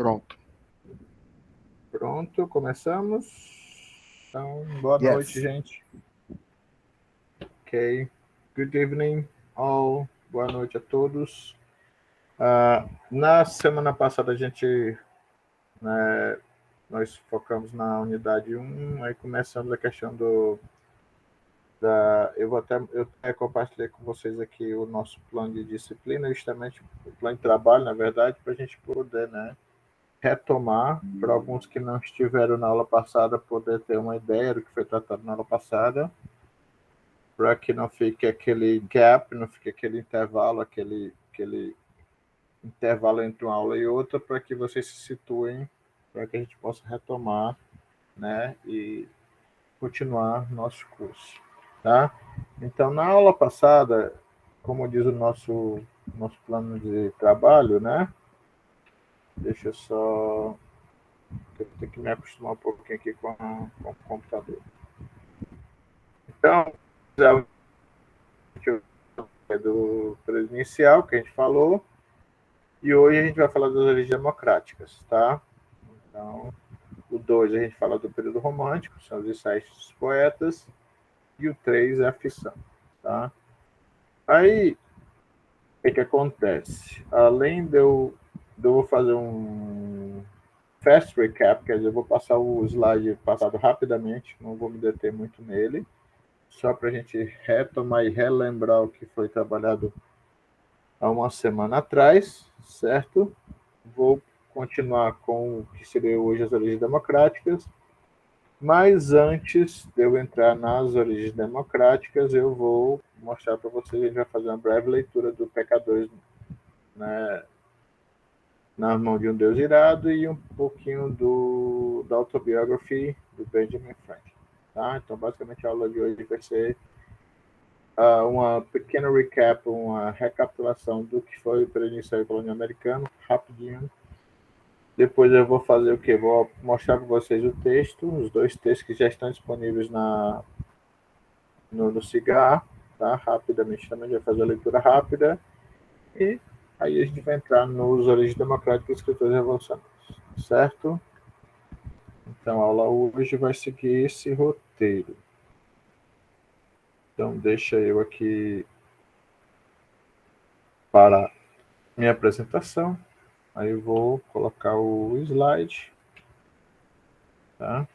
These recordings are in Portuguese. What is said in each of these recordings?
Pronto. Pronto, começamos. Então, boa noite, gente. Ok. Good evening, all. Boa noite a todos. Na semana passada, nós focamos na unidade 1, aí começamos a questão eu até compartilhei com vocês aqui o nosso plano de disciplina, justamente o plano de trabalho, na verdade, para a gente poder, retomar, para alguns que não estiveram na aula passada, poder ter uma ideia do que foi tratado na aula passada, para que não fique aquele gap, não fique aquele intervalo, aquele intervalo entre uma aula e outra, para que vocês se situem, para que a gente possa retomar, e continuar nosso curso, tá? Então, na aula passada, como diz o nosso plano de trabalho, deixa eu só... Eu tenho que me acostumar um pouquinho aqui com o computador. Então, é do período inicial que a gente falou, e hoje a gente vai falar das origens democráticas, tá? Então, o 2 a gente fala do período romântico, são os ensaios dos poetas, e o 3 é a ficção, tá? Aí, o que acontece? Além de eu vou fazer um fast recap, quer dizer, eu vou passar o slide passado rapidamente, não vou me deter muito nele, só para a gente retomar e relembrar o que foi trabalhado há uma semana atrás, certo? Vou continuar com o que seria hoje as origens democráticas, mas antes de eu entrar nas origens democráticas, eu vou mostrar para vocês, a gente vai fazer uma breve leitura do Pecadores, na mão de um Deus irado, e um pouquinho da autobiografia do Benjamin Franklin. Tá? Então, basicamente, a aula de hoje vai ser uma pequena recap, uma recapitulação do que foi o período inicial colonial americano, rapidinho. Depois eu vou fazer o quê? Vou mostrar para vocês o texto, os dois textos que já estão disponíveis no CIGAR, tá? Rapidamente também, vai fazer a leitura rápida, e aí a gente vai entrar nos origens democráticos e escritores revolucionários, certo? Então, a aula hoje vai seguir esse roteiro. Então, deixa eu aqui para minha apresentação. Aí eu vou colocar o slide. Tá?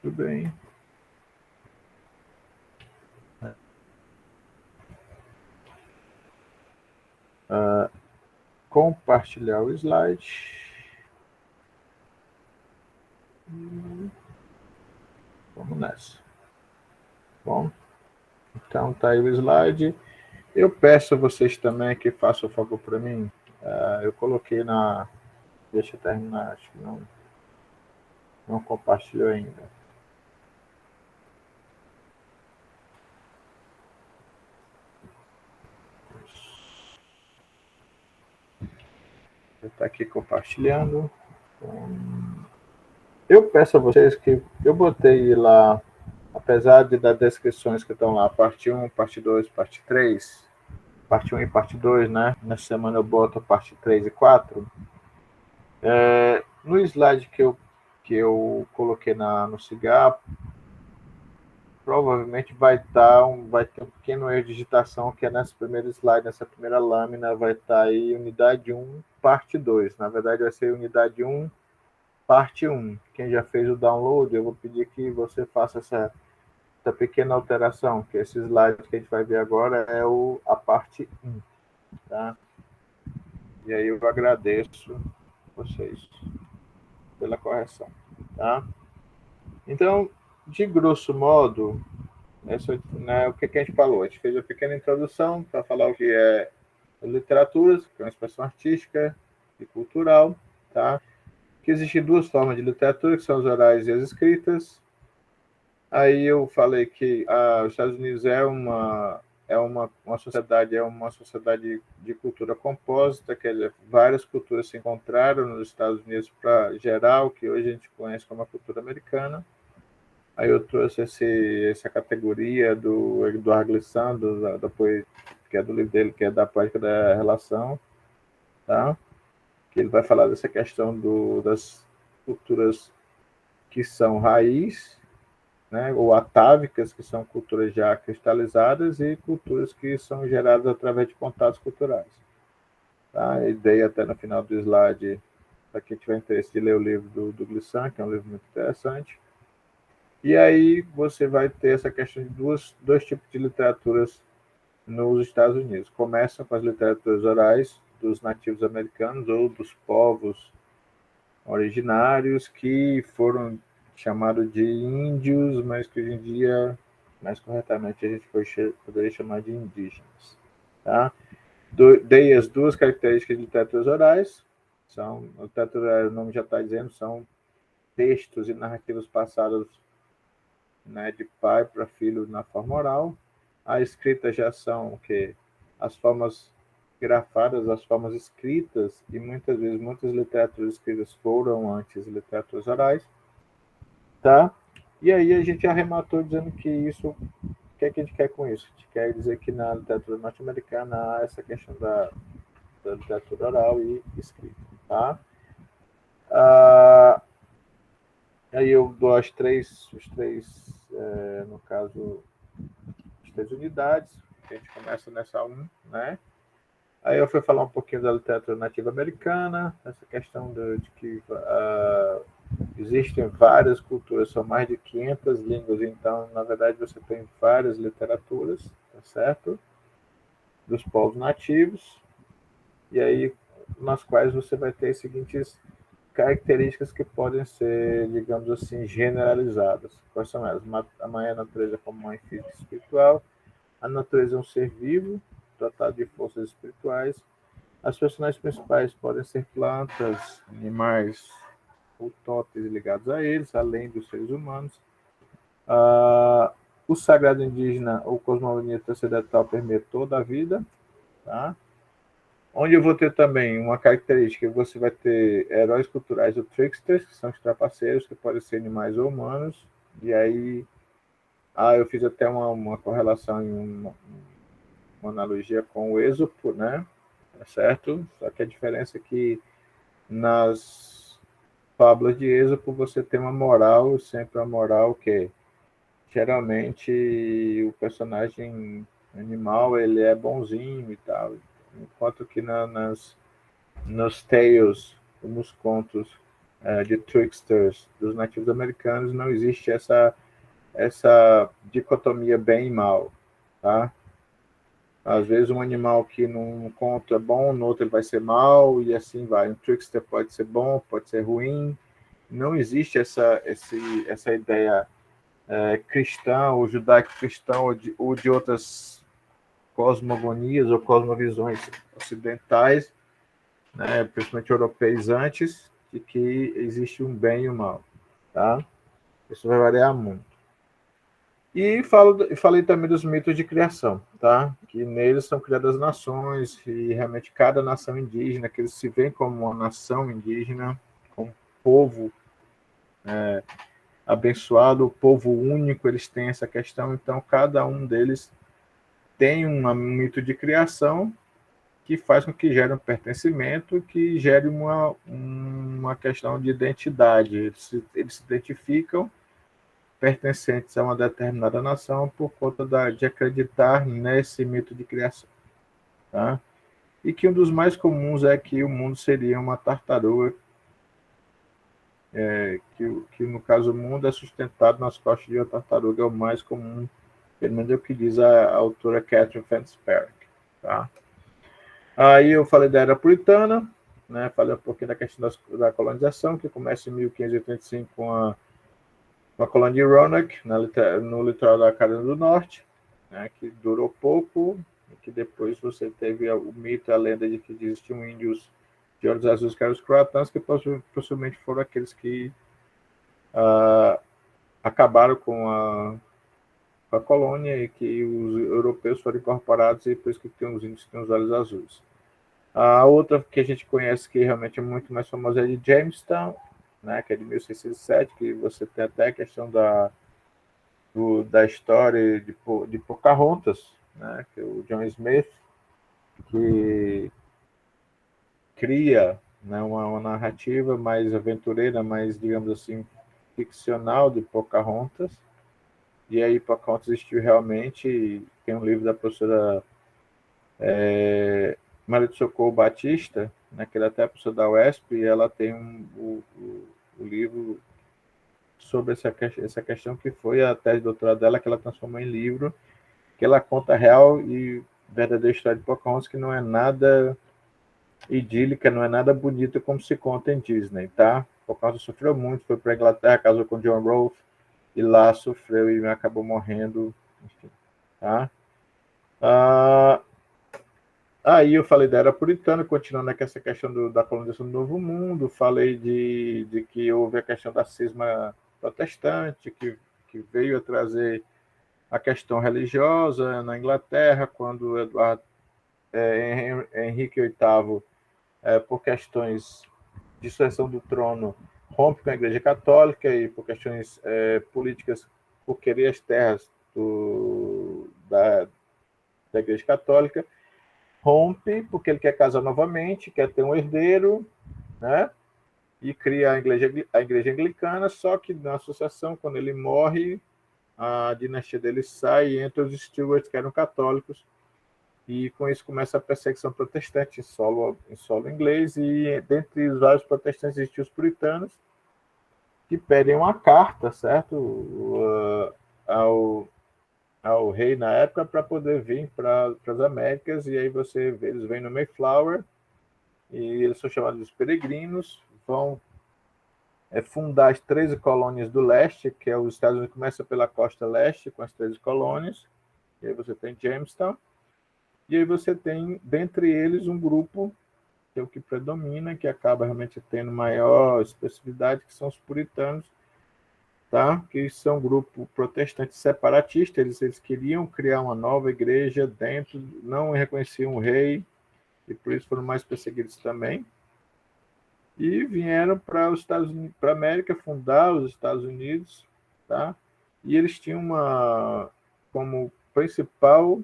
Tudo bem. Compartilhar o slide. Vamos nessa. Bom, então tá aí o slide. Eu peço a vocês também que façam o favor para mim. Eu coloquei na... Deixa eu terminar, acho que não compartilhou ainda. Está aqui compartilhando. Eu peço a vocês que eu botei lá, apesar das descrições que estão lá, parte 1, parte 2, parte 3, parte 1 e parte 2, Nessa semana eu boto a parte 3 e 4. No slide que eu coloquei no cigarro, provavelmente vai ter um pequeno erro de digitação, que é nessa primeira slide, nessa primeira lâmina, vai estar aí unidade 1, parte 2. Na verdade, vai ser unidade 1, parte 1. Quem já fez o download, eu vou pedir que você faça essa pequena alteração, que esse slide que a gente vai ver agora é a parte 1. Tá? E aí eu agradeço vocês pela correção. Tá? Então, de grosso modo, o que a gente falou? A gente fez uma pequena introdução para falar o que é literaturas, que é uma expressão artística e cultural, tá? Que existem duas formas de literatura, que são as orais e as escritas. Aí eu falei que os Estados Unidos é uma sociedade de cultura composta, quer dizer, várias culturas se encontraram nos Estados Unidos para gerar o que hoje a gente conhece como a cultura americana. Aí eu trouxe essa categoria do Eduardo Glissando, da que é do livro dele, que é da Poética da Relação, tá? Que ele vai falar dessa questão das culturas que são raiz, né, ou atávicas, que são culturas já cristalizadas, e culturas que são geradas através de contatos culturais. Tá? E dei até no final do slide, para quem tiver interesse de ler o livro do Glissant, que é um livro muito interessante. E aí você vai ter essa questão de dois tipos de literaturas nos Estados Unidos. Começam com as literaturas orais dos nativos americanos ou dos povos originários, que foram chamados de índios, mas que hoje em dia, mais corretamente, a gente poderia chamar de indígenas. Tá? Dei as duas características de literaturas orais. São, a literatura, o nome já está dizendo, são textos e narrativas passadas, né, de pai para filho na forma oral. A escrita já são o quê? As formas grafadas, as formas escritas, e muitas vezes muitas literaturas escritas foram antes literaturas orais, tá? E aí a gente arrematou dizendo que isso, o que é que a gente quer com isso? A gente quer dizer que na literatura norte-americana há essa questão da literatura oral e escrita, tá? Aí eu dou os três, no caso, as três unidades. A gente começa nessa 1, né? Aí eu fui falar um pouquinho da literatura nativa americana, essa questão de que existem várias culturas, são mais de 500 línguas, então, na verdade, você tem várias literaturas, tá certo? Dos povos nativos, e aí, nas quais você vai ter as seguintes características que podem ser, digamos assim, generalizadas. Quais são elas? A mãe é a natureza como mãe física e espiritual, a natureza é um ser vivo, dotado de forças espirituais. As personagens principais podem ser plantas, animais ou totens ligados a eles, além dos seres humanos. O sagrado indígena ou cosmogonia transcendental permeia toda a vida. Tá? Onde eu vou ter também uma característica, você vai ter heróis culturais ou tricksters, que são os trapaceiros, que podem ser animais ou humanos. E aí, eu fiz até uma correlação, uma analogia com o Êxopo, né? Tá certo? Só que a diferença é que nas fábulas de Êxopo você tem uma moral, sempre uma moral que geralmente o personagem animal ele é bonzinho e tal, enquanto que nos tales, nos contos de tricksters dos nativos americanos não existe essa dicotomia bem e mal, tá? Às vezes um animal que num conto é bom, no outro ele vai ser mal, e assim vai. Um trickster pode ser bom, pode ser ruim. Não existe essa ideia cristã, ou judaico-cristã, ou de outras cosmogonias ou cosmovisões ocidentais, né, principalmente europeizantes, de que existe um bem e um mal. Tá? Isso vai variar muito. E falei também dos mitos de criação, tá? Que neles são criadas nações, e realmente cada nação indígena, que eles se veem como uma nação indígena, como povo abençoado, o povo único, eles têm essa questão, então cada um deles tem um mito de criação que faz com que gere um pertencimento, que gere uma questão de identidade. Eles se identificam pertencentes a uma determinada nação por conta de acreditar nesse mito de criação. Tá? E que um dos mais comuns é que o mundo seria uma tartaruga, que no caso o mundo é sustentado nas costas de uma tartaruga, é o mais comum, pelo menos é o que diz a autora Catherine Fitzpatrick. Tá? Aí eu falei da Era Puritana, né? Falei um pouquinho da questão da colonização, que começa em 1585 com a colônia de Roanoke, no litoral da Carolina do Norte, né? Que durou pouco, e que depois você teve o mito, a lenda de que existiam índios de olhos azuis, que eram os croatãs, que possivelmente foram aqueles que acabaram com a colônia, e que os europeus foram incorporados, e por isso que tem os índios que têm os olhos azuis. A outra que a gente conhece, que realmente é muito mais famosa, é de Jamestown, né, que é de 1607, que você tem até a questão da história de Pocahontas, né, que é o John Smith, que cria, né, uma narrativa mais aventureira, mais, digamos assim, ficcional de Pocahontas. E aí Pocahontas existiu realmente. Tem um livro da professora Maria de Socorro Batista, né, que ela é até professora da UESP, e ela tem o livro sobre essa questão, que foi a tese de doutorado dela, que ela transformou em livro, que ela conta a real e verdadeira história de Pocahontas, que não é nada idílica, não é nada bonita como se conta em Disney, tá? Pocahontas sofreu muito, foi para a Inglaterra, casou com John Rolfe, e lá sofreu e acabou morrendo, enfim, tá? Aí eu falei da era puritana, continuando aqui essa questão da colonização do Novo Mundo, falei de que houve a questão da cisma protestante, que veio a trazer a questão religiosa na Inglaterra, quando Henrique VIII, por questões de sucessão do trono, rompe com a Igreja Católica, e por questões políticas, por querer as terras da Igreja Católica, rompe porque ele quer casar novamente, quer ter um herdeiro, né? E cria a igreja anglicana, só que na associação, quando ele morre, a dinastia dele sai e entra os Stuarts, que eram católicos, e com isso começa a perseguição protestante em solo inglês, e dentre os vários protestantes existem os puritanos, que pedem uma carta, certo? Ao rei na época, para poder vir para as Américas, e aí você vê, eles vêm no Mayflower, e eles são chamados de peregrinos, vão fundar as 13 colônias do leste, que é os Estados Unidos, começa pela costa leste, com as 13 colônias, e aí você tem Jamestown, e aí você tem, dentre eles, um grupo, que é o que predomina, que acaba realmente tendo maior especificidade, que são os puritanos, tá? Que são um grupo protestante separatista. Eles queriam criar uma nova igreja dentro, não reconheciam o rei, e por isso foram mais perseguidos também. E vieram para os Estados Unidos, para a América, fundar os Estados Unidos, tá? E eles tinham como principal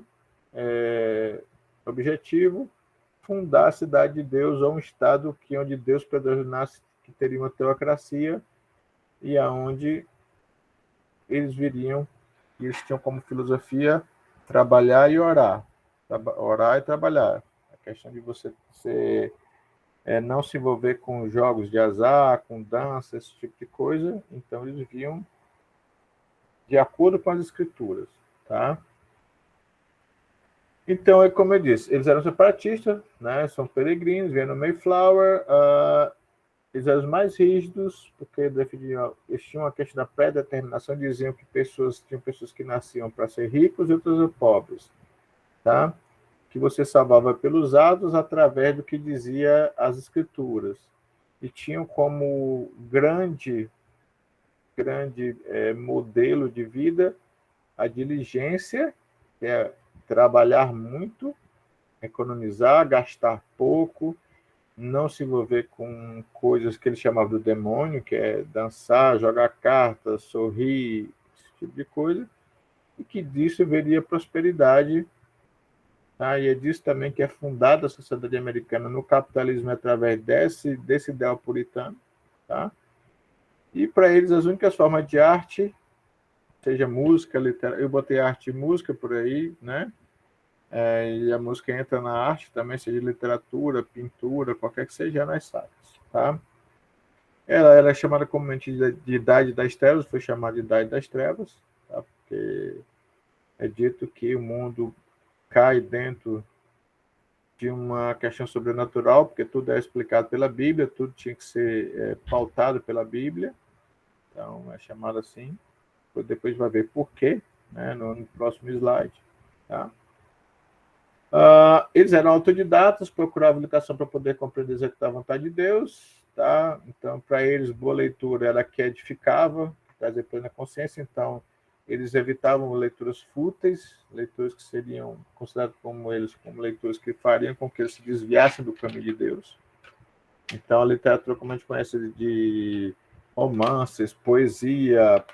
objetivo fundar a cidade de Deus, ou um estado onde Deus predominasse, que teria uma teocracia, e aonde eles viriam, e eles tinham como filosofia trabalhar e orar. Orar e trabalhar. A questão de você não se envolver com jogos de azar, com dança, esse tipo de coisa. Então eles viviam de acordo com as escrituras, tá? Então, é como eu disse, eles eram separatistas, né? São peregrinos, vêm no Mayflower. Eles eram os mais rígidos, porque eles tinham a questão da pré-determinação, diziam que tinham pessoas que nasciam para ser ricos e outras pobres, tá? Que você salvava pelos atos através do que dizia as escrituras. E tinham como grande modelo de vida a diligência, que é trabalhar muito, economizar, gastar pouco, não se envolver com coisas que ele chamava do demônio, que é dançar, jogar cartas, sorrir, esse tipo de coisa, e que disso veria prosperidade. Tá? E é disso também que é fundada a sociedade americana no capitalismo, através desse ideal puritano. Tá? E para eles, as únicas formas de arte, seja música, literatura, eu botei arte e música por aí, né? E a música entra na arte também, seja literatura, pintura, qualquer que seja nas sagas, tá? Ela é chamada comumente de Idade das Trevas, foi chamada de Idade das Trevas, tá? Porque é dito que o mundo cai dentro de uma questão sobrenatural, porque tudo é explicado pela Bíblia, tudo tinha que ser pautado pela Bíblia, então é chamado assim. Depois vai ver por quê, né, no próximo slide, tá? Eles eram autodidatas, procuravam educação para poder compreender e executar a vontade de Deus, tá? Então, para eles, boa leitura era que edificava, trazer plena consciência. Então, eles evitavam leituras fúteis, leituras que seriam consideradas como leituras que fariam com que eles se desviassem do caminho de Deus. Então, a literatura, como a gente conhece, de romances, poesia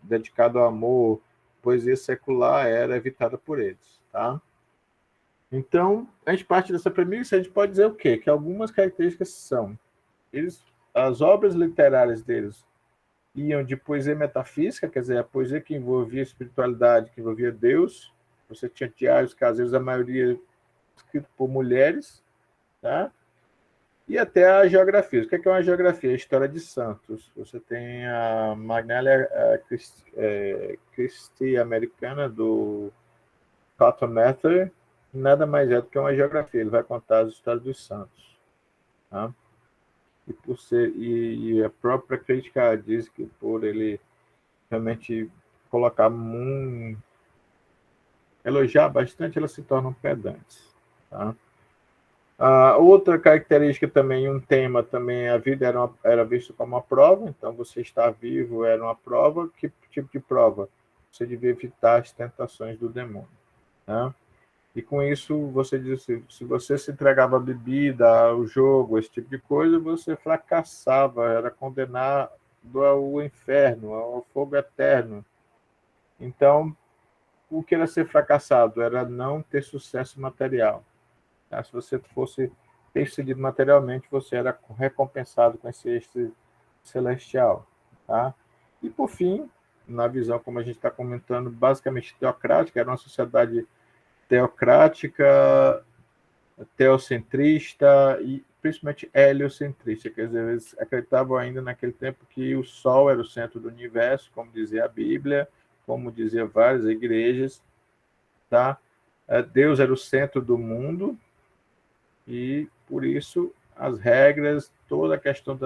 dedicada ao amor, poesia secular era evitada por eles, tá? Então, a gente parte dessa premissa, a gente pode dizer o quê? Que algumas características são, as obras literárias deles iam de poesia metafísica, quer dizer, a poesia que envolvia espiritualidade, que envolvia Deus. Você tinha diários caseiros, a maioria escrito por mulheres, tá? E até a geografia. O que é uma geografia? A história de santos. Você tem a Magnalia Christi americana, do Cotton Mather, nada mais é do que uma geografia. Ele vai contar as histórias dos santos. Tá? E a própria crítica diz que por ele realmente colocar elogiar bastante, elas se tornam pedantes. Tá? Outra característica também, um tema também, a vida era vista como uma prova, então você estar vivo era uma prova. Que tipo de prova? Você devia evitar as tentações do demônio. Tá? E com isso, você diz assim, se você se entregava à bebida, ao jogo, esse tipo de coisa, você fracassava, era condenado ao inferno, ao fogo eterno. Então, o que era ser fracassado? Era não ter sucesso material. Tá? Se você fosse perseguido materialmente, você era recompensado com esse êxito celestial. Tá? E, por fim, na visão, como a gente está comentando, basicamente teocrática, era uma sociedade teocrática, teocentrista e principalmente heliocentrista, quer dizer, eles acreditavam ainda naquele tempo que o Sol era o centro do universo, como dizia a Bíblia, como dizia várias igrejas, tá? Deus era o centro do mundo e, por isso, as regras, toda a questão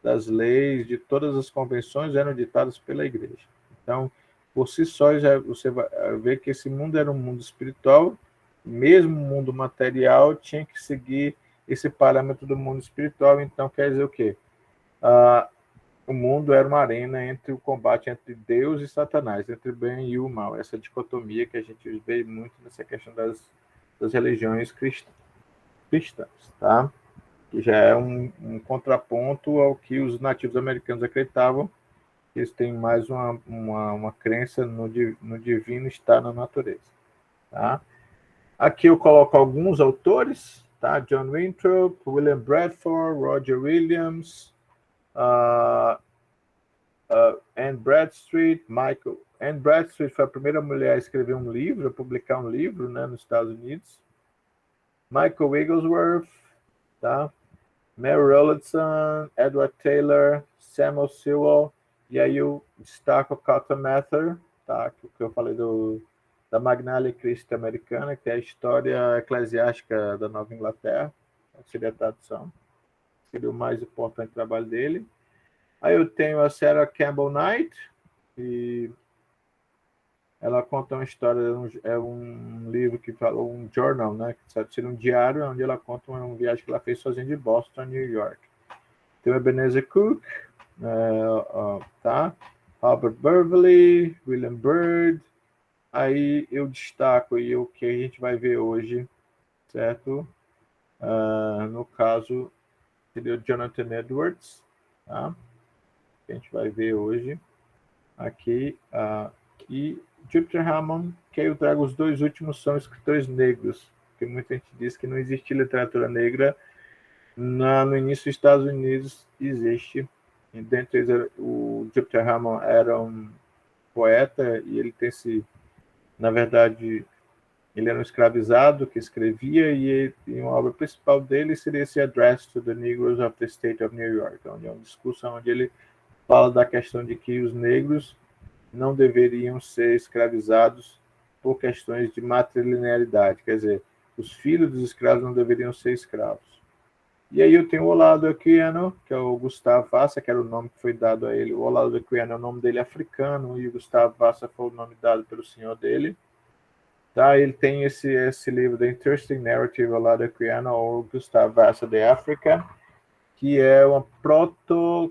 das leis, de todas as convenções eram ditadas pela igreja. Então, por si só, já você vai ver que esse mundo era um mundo espiritual, mesmo o mundo material tinha que seguir esse parâmetro do mundo espiritual. Então, quer dizer o quê? O mundo era uma arena entre o combate entre Deus e Satanás, entre o bem e o mal. Essa dicotomia que a gente vê muito nessa questão das religiões cristãs, tá? Que já é um contraponto ao que os nativos americanos acreditavam. Eles têm mais uma crença no divino estar na natureza. Tá? Aqui eu coloco alguns autores, tá? John Winthrop, William Bradford, Roger Williams, Anne Bradstreet, Michael. Anne Bradstreet foi a primeira mulher a escrever um livro, a publicar um livro, né, nos Estados Unidos. Michael Wigglesworth, tá? Mary Rowlandson, Edward Taylor, Samuel Sewell, e aí eu destaco Cotton Mather, tá? Que eu falei da Magnalia Christi americana, que é a história eclesiástica da Nova Inglaterra, seria a tradução, seria o mais importante trabalho dele. Aí eu tenho a Sarah Campbell Knight, e ela conta uma história, é um livro que fala, um journal, né? Que seria um diário, onde ela conta uma viagem que ela fez sozinha de Boston a New York. Tem o Ebenezer Cook, tá? Robert Beverly, William Byrd. Aí eu destaco aí o que a gente vai ver hoje, certo? No caso, seria o Jonathan Edwards, tá? Que a gente vai ver hoje aqui. E Jupiter Hammond, que eu trago os dois últimos, são escritores negros, porque muita gente diz que não existe literatura negra. No início dos Estados Unidos existe, e dentre eles o Jupiter Hammond era um poeta, e ele na verdade, ele era um escravizado que escrevia, e uma obra principal dele seria esse Address to the Negroes of the State of New York, onde é uma discussão onde ele fala da questão de que os negros não deveriam ser escravizados por questões de matrilinearidade, quer dizer, os filhos dos escravos não deveriam ser escravos. E aí eu tenho o Olado Equiano, que é o Gustavo Vassa, que era o nome que foi dado a ele. O Olado Equiano é o nome dele africano, e o Gustavo Vassa foi o nome dado pelo senhor dele. Tá? Ele tem esse livro, The Interesting Narrative, Olado Equiano, ou Gustavo Vassa de África, que é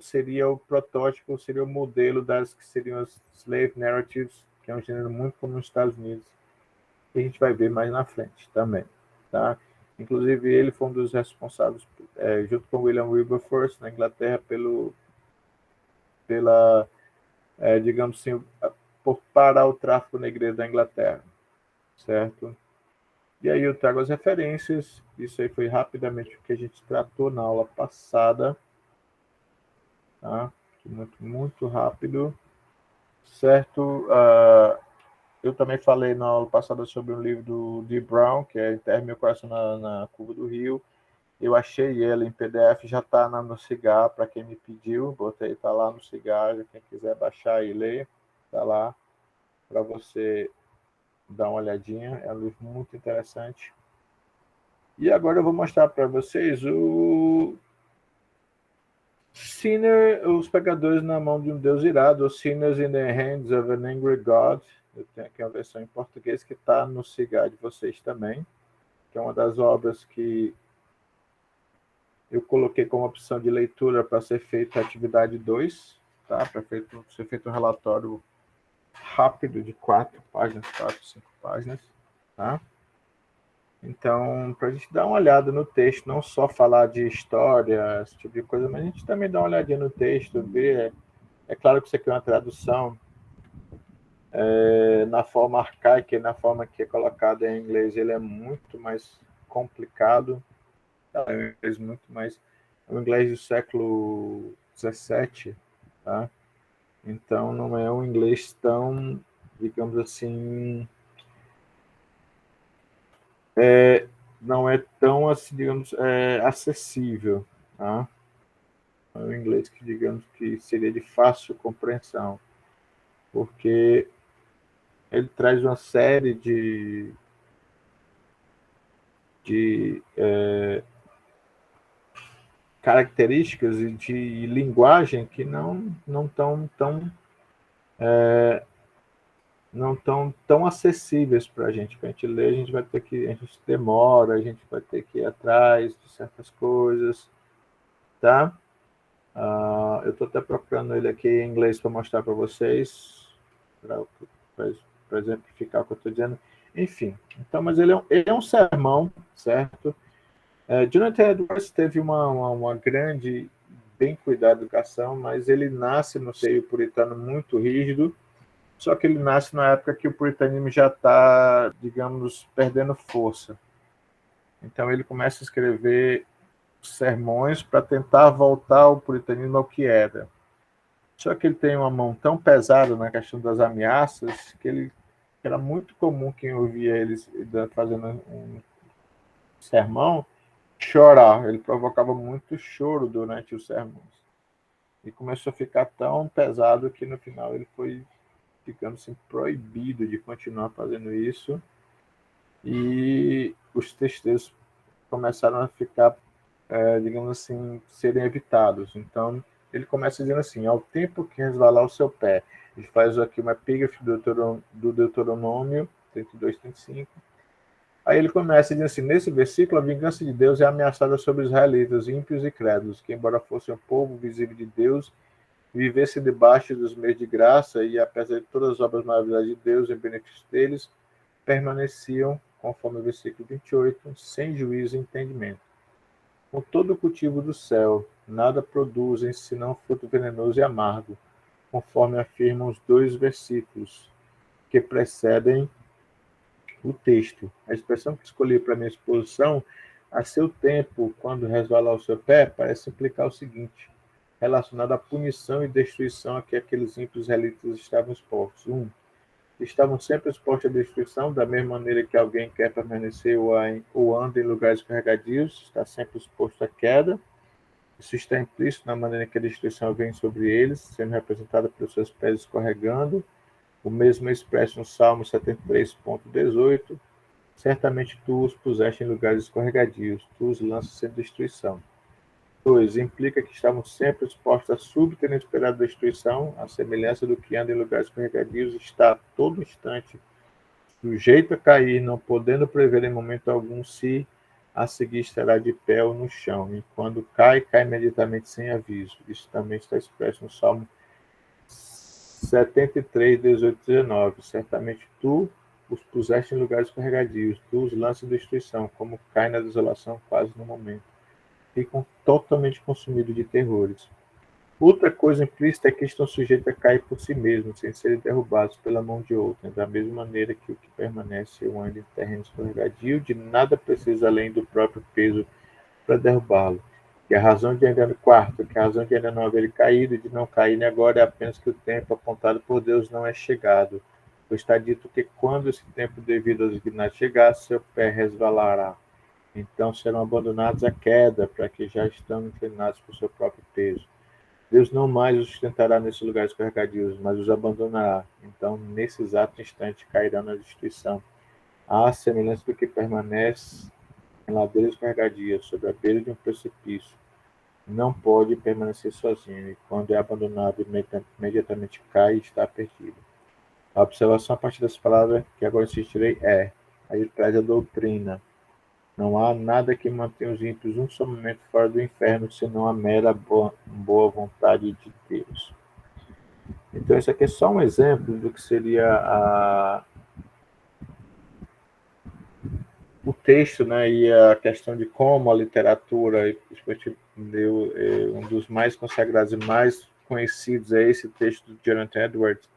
seria o protótipo, seria o modelo das que seriam as slave narratives, que é um gênero muito comum nos Estados Unidos, que a gente vai ver mais na frente também, tá? Inclusive, ele foi um dos responsáveis, junto com William Wilberforce, na Inglaterra, digamos assim, por parar o tráfico negreiro da Inglaterra, certo? E aí eu trago as referências, isso aí foi rapidamente o que a gente tratou na aula passada, tá? Muito rápido, certo? Eu também falei na aula passada sobre um livro do D. Brown, que é Enterre Meu Coração na Curva do Rio. Eu achei ele em PDF, já está no Cigar, para quem me pediu, botei, está lá no Cigar, quem quiser baixar e ler, está lá para você dar uma olhadinha, é um livro muito interessante. E agora eu vou mostrar para vocês o Sinner, os pecadores na mão de um Deus irado, ou Sinners in the Hands of an Angry God. Eu tenho aqui uma versão em português que está no Cigar de vocês também, que é uma das obras que eu coloquei como opção de leitura para ser feita a atividade 2, tá? Para ser feito um relatório rápido de 4 páginas, 4, 5 páginas, tá? Então, para a gente dar uma olhada no texto, não só falar de história, esse tipo de coisa, mas a gente também dá uma olhadinha no texto, ver. É claro que isso aqui é uma tradução na forma arcaica e na forma que é colocada em inglês, ele é muito mais complicado, é um inglês muito mais. É um inglês do século XVII, tá? Então, não é um inglês tão, digamos assim, não é tão, assim, digamos, acessível, tá? É um inglês que, digamos, que seria de fácil compreensão, porque ele traz uma série de características e de linguagem que não estão não tão acessíveis para a gente. Para a gente ler, a gente vai ter que, a gente demora, a gente vai ter que ir atrás de certas coisas, tá? Eu estou até procurando ele aqui em inglês para mostrar para vocês, para exemplificar o que eu estou dizendo. Enfim, então, mas ele é um sermão, certo? Jonathan Edwards teve uma grande, bem cuidada educação, mas ele nasce no seio puritano muito rígido, só que ele nasce na época que o puritanismo já está, digamos, perdendo força. Então ele começa a escrever sermões para tentar voltar o puritanismo ao que era. Só que ele tem uma mão tão pesada na questão das ameaças que era muito comum quem ouvia eles fazendo um sermão chorar. Ele provocava muito choro durante os sermões. E começou a ficar tão pesado que no final ele foi, digamos assim, proibido de continuar fazendo isso. E os textos começaram a ficar, digamos assim, serem evitados. Então, ele começa dizendo assim: ao tempo que resvalar o seu pé. Ele faz aqui uma epígrafe do Deuteronômio 32, 35. Aí ele começa dizendo assim: nesse versículo, a vingança de Deus é ameaçada sobre os israelitas, ímpios e crédulos, que, embora fossem um povo visível de Deus, vivessem debaixo dos meios de graça e, apesar de todas as obras maravilhosas de Deus em benefício deles, permaneciam, conforme o versículo 28, sem juízo e entendimento. Com todo o cultivo do céu, nada produzem senão fruto venenoso e amargo, conforme afirmam os 2 versículos que precedem o texto. A expressão que escolhi para minha exposição, a seu tempo, quando resvalar o seu pé, parece implicar o seguinte, relacionado à punição e destruição a que aqueles ímpios israelitas estavam expostos. 1. Estavam sempre expostos à destruição, da mesma maneira que alguém quer permanecer ou anda em lugares escorregadios, está sempre exposto à queda. Isso está implícito na maneira que a destruição vem sobre eles, sendo representada pelos seus pés escorregando. O mesmo é expresso no Salmo 73,18. Certamente tu os puseste em lugares escorregadios, tu os lanças sem destruição. 2. Implica que estavam sempre expostos à súbita e inesperada destruição, à semelhança do que anda em lugares escorregadios, está a todo instante sujeito a cair, não podendo prever em momento algum se a seguir estará de pé ou no chão, e quando cai, cai imediatamente sem aviso. Isso também está expresso no Salmo 73, 18, 19. Certamente tu os puseste em lugares escorregadios, tu os lanças em destruição, como cai na desolação quase no momento. Ficam totalmente consumidos de terrores. Outra coisa implícita é que estão sujeitos a cair por si mesmos, sem serem derrubados pela mão de outrem, da mesma maneira que o que permanece anda em terreno escorregadio, de nada precisa além do próprio peso para derrubá-lo. Que a razão de ainda quarto, que a razão de ainda não haver caído e de não cair agora é apenas que o tempo apontado por Deus não é chegado. Pois está dito que quando esse tempo devido aos ignados chegar, seu pé resvalará. Então serão abandonados à queda, para que já estão inclinados por seu próprio peso. Deus não mais os sustentará nesses lugares escorregadios, mas os abandonará. Então, nesse exato instante, cairão na destruição. À semelhança do que permanece em ladeiras escorregadias, sobre a beira de um precipício, não pode permanecer sozinho, e quando é abandonado, imediatamente cai e está perdido. A observação a partir das palavras que agora insistirei é: aí ele traz a doutrina. Não há nada que mantenha os ímpios um só momento fora do inferno, senão a mera boa vontade de Deus. Então, isso aqui é só um exemplo do que seria o texto, né, e a questão de como a literatura, um dos mais consagrados e mais conhecidos é esse texto do Jonathan Edwards.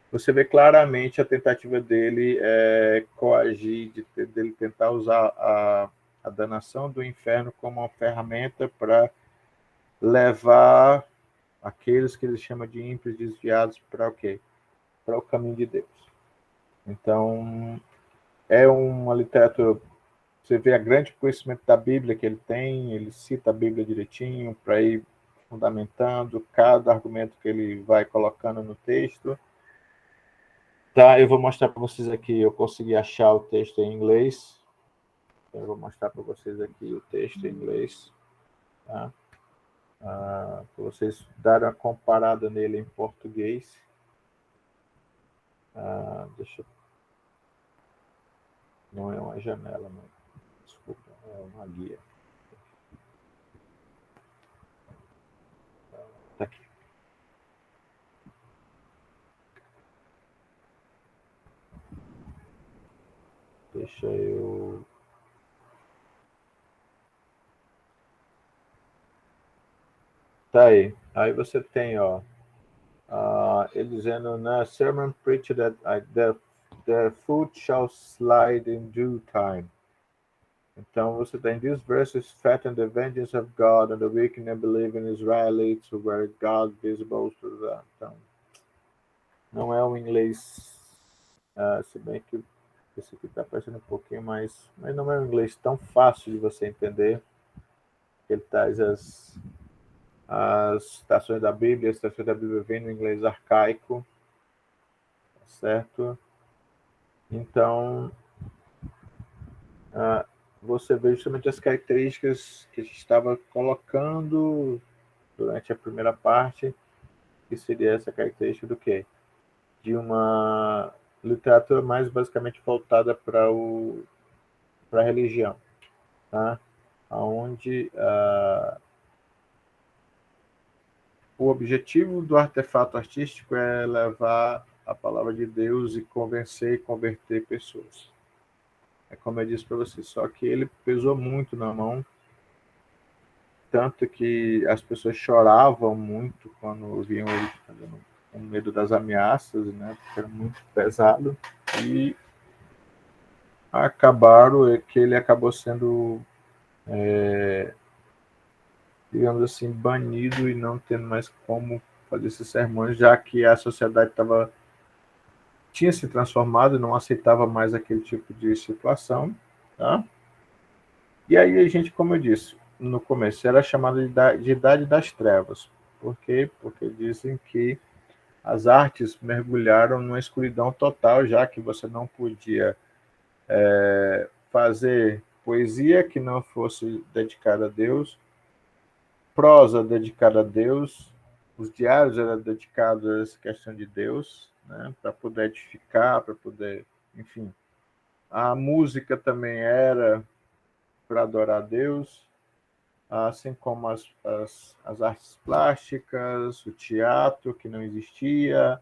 Você vê claramente a tentativa dele coagir, dele tentar usar a danação do inferno como uma ferramenta para levar aqueles que ele chama de ímpios desviados para o quê? Para o caminho de Deus. Então, é uma literatura. Você vê a grande conhecimento da Bíblia que ele tem, ele cita a Bíblia direitinho para ir fundamentando cada argumento que ele vai colocando no texto. Tá, eu vou mostrar para vocês aqui, eu consegui achar o texto em inglês. Então, eu vou mostrar para vocês aqui o texto em inglês. Tá? Para vocês darem uma comparada nele em português. Deixa eu... Não é uma janela, não. Desculpa, é uma guia. Tá aqui. Deixa eu... Tá aí. Aí você tem, ó, ele dizendo, na sermon preached that the foot shall slide in due time. Então você tem these verses threaten the vengeance of God and the weak and believing Israelites who were God visible to them. Então, não é um inglês, se bem que esse aqui está parecendo um pouquinho mais, mas não é um inglês tão fácil de você entender. Ele traz as citações da Bíblia, as citações da Bíblia vêm no inglês arcaico, certo? Então, você vê justamente as características que a gente estava colocando durante a primeira parte, que seria essa característica do quê? De uma literatura mais basicamente voltada para a religião, tá? Onde o objetivo do artefato artístico é levar a palavra de Deus e convencer e converter pessoas. É como eu disse para vocês, só que ele pesou muito na mão, tanto que as pessoas choravam muito quando viam ele fazendo, com medo das ameaças, né? Porque era muito pesado. E ele acabou sendo, digamos assim, banido e não tendo mais como fazer esses sermões, já que a sociedade tinha se transformado, não aceitava mais aquele tipo de situação, tá? E aí a gente, como eu disse no começo, era chamada de Idade das Trevas. Por quê? Porque dizem que as artes mergulharam numa escuridão total, já que você não podia fazer poesia que não fosse dedicada a Deus, prosa dedicada a Deus, os diários eram dedicados a essa questão de Deus, né, para poder edificar, para poder, enfim. A música também era para adorar a Deus, assim como as artes plásticas, o teatro, que não existia,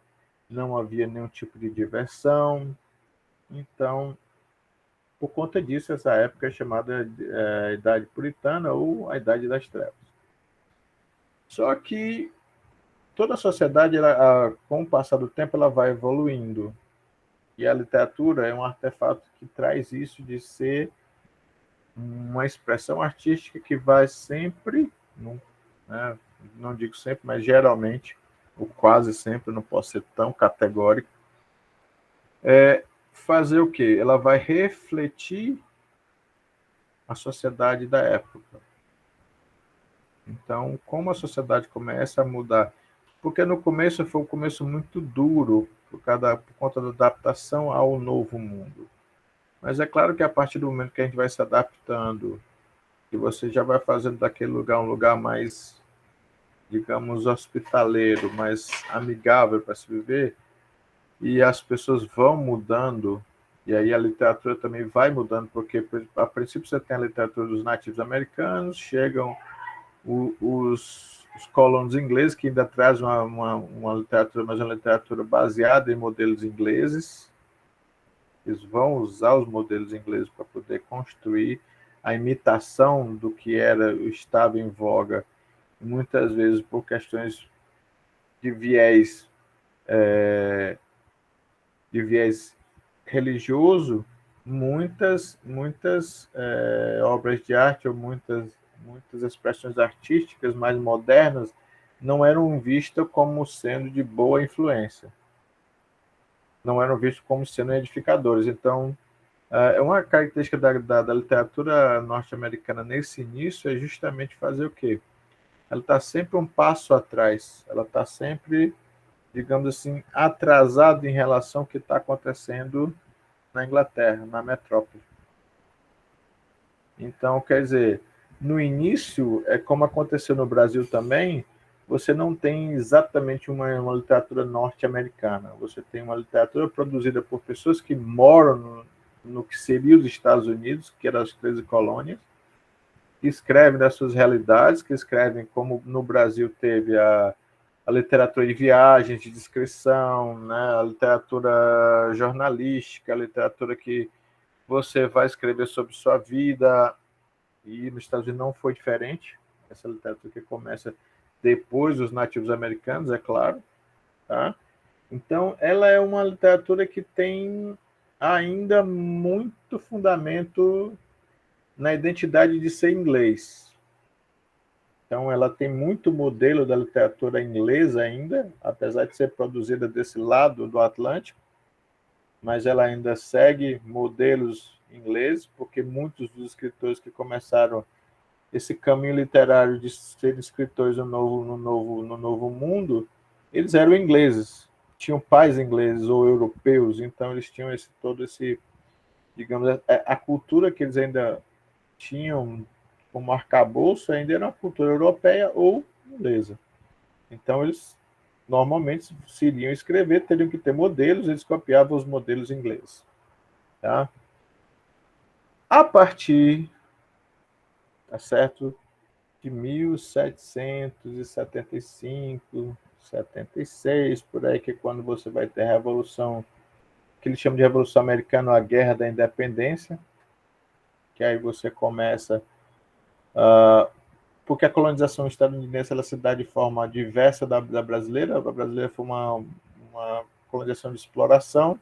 não havia nenhum tipo de diversão. Então, por conta disso, essa época é chamada Idade Puritana ou a Idade das Trevas. Só que toda a sociedade, com o passar do tempo, ela vai evoluindo. E a literatura é um artefato que traz isso de ser uma expressão artística que vai sempre, né, não digo sempre, mas geralmente, ou quase sempre, não posso ser tão categórico, fazer o quê? Ela vai refletir a sociedade da época. Então, como a sociedade começa a mudar, porque no começo foi um começo muito duro, por conta da adaptação ao novo mundo. Mas é claro que a partir do momento que a gente vai se adaptando, que você já vai fazendo daquele lugar um lugar mais, digamos, hospitaleiro, mais amigável para se viver, e as pessoas vão mudando, e aí a literatura também vai mudando, porque a princípio você tem a literatura dos nativos americanos, chegam os colonos ingleses, que ainda trazem uma literatura, mas uma literatura baseada em modelos ingleses. Eles vão usar os modelos ingleses para poder construir a imitação do que estava em voga, muitas vezes por questões de viés, de viés religioso. Muitas obras de arte, ou muitas expressões artísticas mais modernas não eram vistas como sendo de boa influência, não eram vistas como sendo edificadores. Então, é uma característica da literatura norte-americana nesse início é justamente fazer o quê? Ela está sempre um passo atrás, ela está sempre, digamos assim, atrasada em relação ao que está acontecendo na Inglaterra, na metrópole. Então, quer dizer, no início, é como aconteceu no Brasil também, você não tem exatamente uma literatura norte-americana, você tem uma literatura produzida por pessoas que moram no que seria os Estados Unidos, que eram as 13 colônias, que escrevem das suas realidades, que escrevem como no Brasil teve a literatura de viagens, de descrição, né, a literatura jornalística, a literatura que você vai escrever sobre sua vida, e nos Estados Unidos não foi diferente. Essa literatura que começa depois dos nativos americanos, é claro. Tá? Então, ela é uma literatura que tem ainda muito fundamento na identidade de ser inglês. Então, ela tem muito modelo da literatura inglesa ainda, apesar de ser produzida desse lado do Atlântico, mas ela ainda segue modelos ingleses, porque muitos dos escritores que começaram esse caminho literário de ser escritores no novo mundo, eles eram ingleses, tinham pais ingleses ou europeus, então eles tinham todo esse, digamos, a cultura que eles ainda tinham como arcabouço ainda era uma cultura europeia ou inglesa. Então eles normalmente, se iriam escrever, teriam que ter modelos, eles copiavam os modelos ingleses. Tá? A partir, tá certo, de 1775, 76, por aí, que é quando você vai ter a Revolução, que eles chamam de Revolução Americana, a Guerra da Independência, que aí você começa... porque a colonização estadunidense ela se dá de forma diversa da brasileira. A brasileira foi uma colonização de exploração,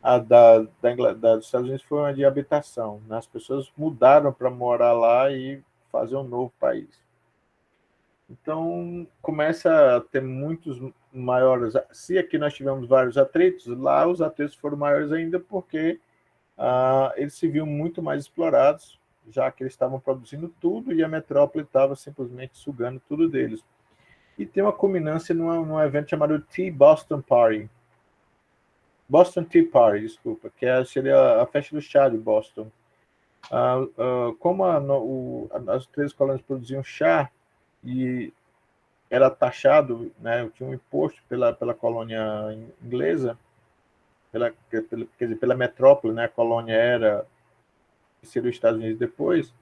a dos Estados Unidos foi uma de habitação. Né? As pessoas mudaram para morar lá e fazer um novo país. Então, começa a ter muitos maiores... Se aqui nós tivemos vários atritos, lá os atritos foram maiores ainda porque eles se viam muito mais explorados, já que eles estavam produzindo tudo e a metrópole estava simplesmente sugando tudo deles. E tem uma culminância num evento chamado Tea Boston Party. Boston Tea Party, desculpa, que seria a festa do chá de Boston. Como as 13 colônias produziam chá e era taxado, né, tinha um imposto pela colônia inglesa, quer dizer, pela metrópole, né, a colônia era, que seria os Estados Unidos depois,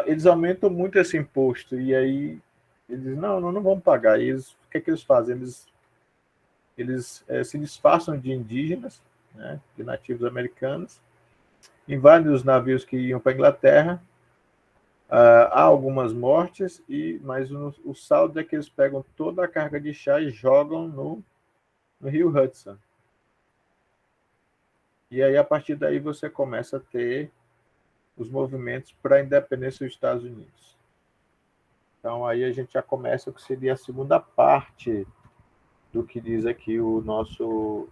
eles aumentam muito esse imposto, e aí eles dizem, não vamos pagar. E o que é que eles fazem? Eles se disfarçam de indígenas, né, de nativos americanos, invadem os navios que iam para a Inglaterra, Há algumas mortes, mas o saldo é que eles pegam toda a carga de chá e jogam no rio Hudson. E aí, a partir daí, você começa a ter os movimentos para a independência dos Estados Unidos. Então, aí a gente já começa o que seria a segunda parte do que diz aqui o nosso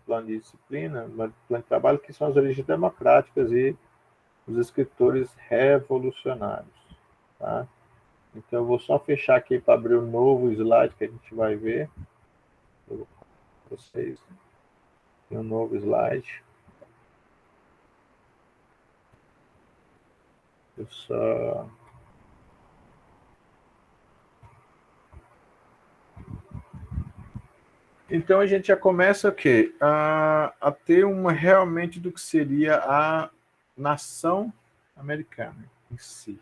plano de disciplina, o plano de trabalho, que são as origens democráticas e os escritores revolucionários. Tá? Então, eu vou só fechar aqui para abrir um novo slide que a gente vai ver. Vocês tem um novo slide. Eu só. Então a gente já começa o quê? A ter uma realmente do que seria a nação americana em si.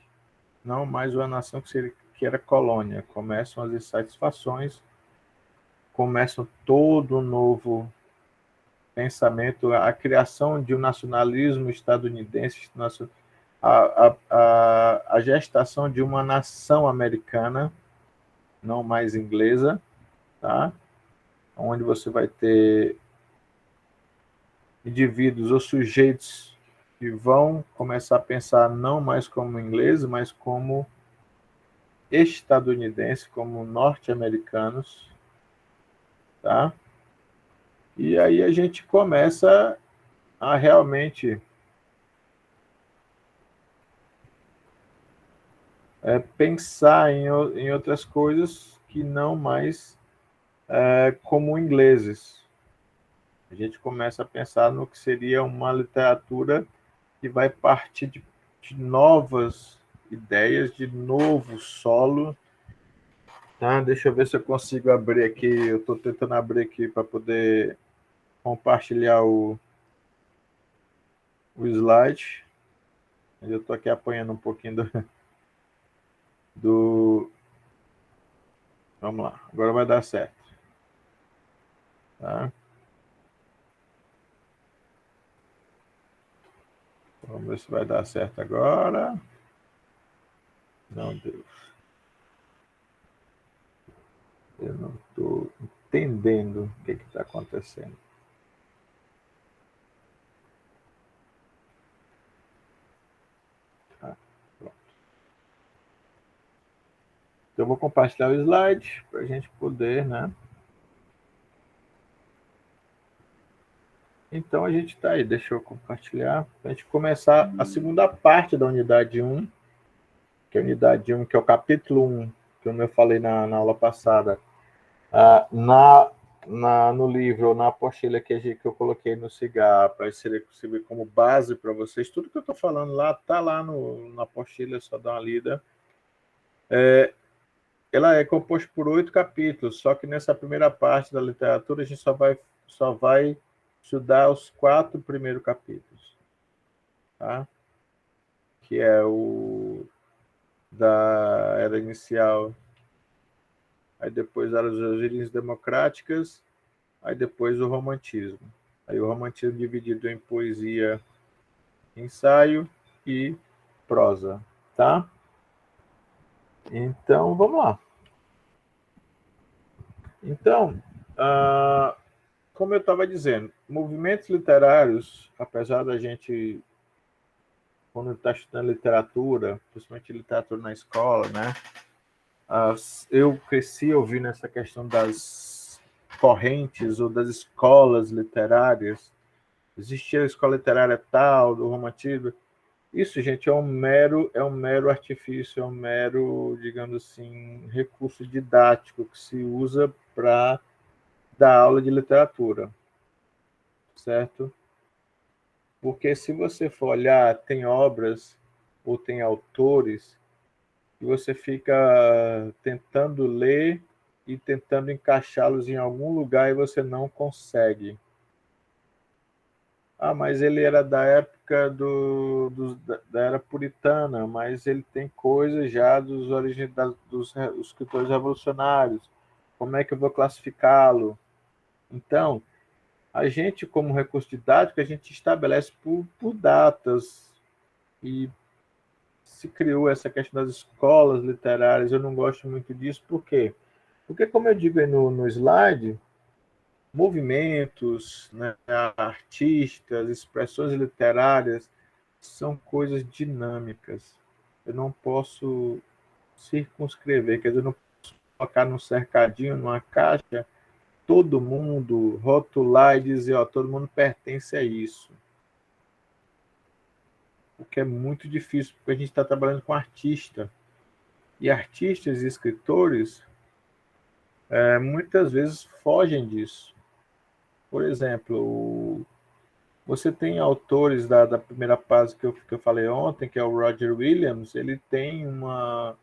Não mais uma nação que era colônia. Começam as insatisfações, começa todo um novo pensamento, a criação de um nacionalismo estadunidense, a gestação de uma nação americana, não mais inglesa, tá? Onde você vai ter indivíduos ou sujeitos que vão começar a pensar não mais como ingleses, mas como estadunidenses, como norte-americanos, tá? E aí a gente começa a realmente pensar em outras coisas que não mais como ingleses. A gente começa a pensar no que seria uma literatura que vai partir de novas ideias, de novo solo. Tá? Deixa eu ver se eu consigo abrir aqui. Eu estou tentando abrir aqui para poder compartilhar o slide. Eu estou aqui apanhando um pouquinho do. Vamos lá, agora vai dar certo. Tá? Vamos ver se vai dar certo agora. Não deu. Eu não estou entendendo o que está acontecendo. Tá, pronto. Então, eu vou compartilhar o slide para a gente poder, né? Então, a gente está aí. Deixa eu compartilhar. Para a gente começar a segunda parte da unidade 1, que é a unidade 1, que é o capítulo 1, que eu falei na aula passada. No livro, na apostila que eu coloquei no cigarro, para servir como base para vocês, tudo que eu estou falando lá está lá na apostila, só dá uma lida. Ela é composta por 8 capítulos, só que nessa primeira parte da literatura a gente só vai estudar os 4 primeiros capítulos, tá? Que é o da era inicial, aí depois as origens democráticas, aí depois o romantismo. Aí o romantismo dividido em poesia, ensaio e prosa, tá? Então, vamos lá. Então, como eu estava dizendo, movimentos literários, apesar da gente, quando está estudando literatura, principalmente literatura na escola, né? Eu cresci ouvindo essa questão das correntes ou das escolas literárias. Existia a escola literária tal, do romantismo. Isso, gente, é um mero artifício, é um mero, digamos assim, recurso didático que se usa para dar aula de literatura, certo? Porque se você for olhar, tem obras ou tem autores que você fica tentando ler e tentando encaixá-los em algum lugar e você não consegue. Mas ele era da época da era puritana, mas ele tem coisas já dos escritores revolucionários. Como é que eu vou classificá-lo? Então, a gente, como recurso didático, a gente estabelece por datas e se criou essa questão das escolas literárias. Eu não gosto muito disso, por quê? Porque, como eu digo aí no slide, movimentos, né, artistas, expressões literárias são coisas dinâmicas. Eu não posso circunscrever, quer dizer, eu não posso colocar num cercadinho, numa caixa, todo mundo, rotular e dizer, ó, todo mundo pertence a isso. O que é muito difícil, porque a gente está trabalhando com artista. E artistas e escritores muitas vezes fogem disso. Por exemplo, você tem autores da primeira fase que eu falei ontem, que é o Roger Williams, ele tem uma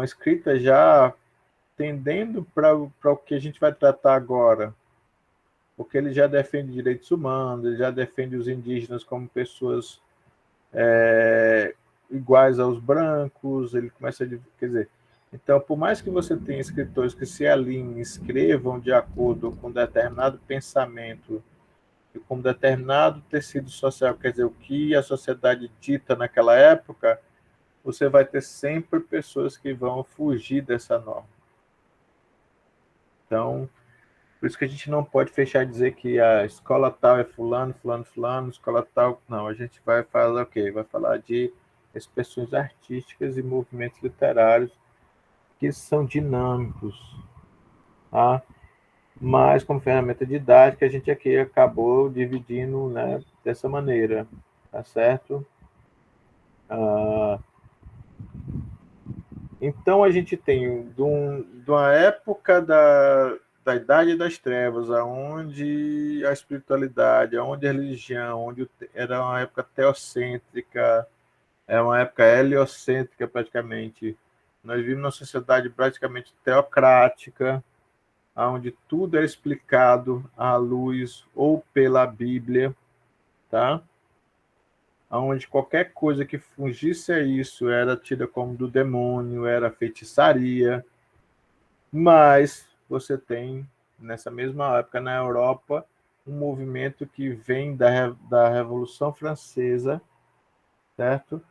escrita já tendendo para o que a gente vai tratar agora, porque ele já defende direitos humanos, ele já defende os indígenas como pessoas iguais aos brancos, ele começa a, quer dizer, então, por mais que você tenha escritores que se alinhem, escrevam de acordo com determinado pensamento e com determinado tecido social, quer dizer, o que a sociedade dita naquela época, você vai ter sempre pessoas que vão fugir dessa norma. Então, por isso que a gente não pode fechar e dizer que a escola tal é fulano, fulano, fulano, escola tal. Não, a gente vai falar o quê? Vai falar de expressões artísticas e movimentos literários que são dinâmicos, tá? Mas como ferramenta didática, a gente aqui acabou dividindo, né, dessa maneira, tá certo? Então a gente tem de uma época da Idade das Trevas, onde a espiritualidade, onde a religião, onde era uma época teocêntrica, é uma época heliocêntrica praticamente. Nós vivemos uma sociedade praticamente teocrática, onde tudo é explicado à luz ou pela Bíblia, tá? Onde qualquer coisa que fugisse a isso era tida como do demônio, era feitiçaria. Mas você tem, nessa mesma época, na Europa, um movimento que vem da Revolução Francesa, certo?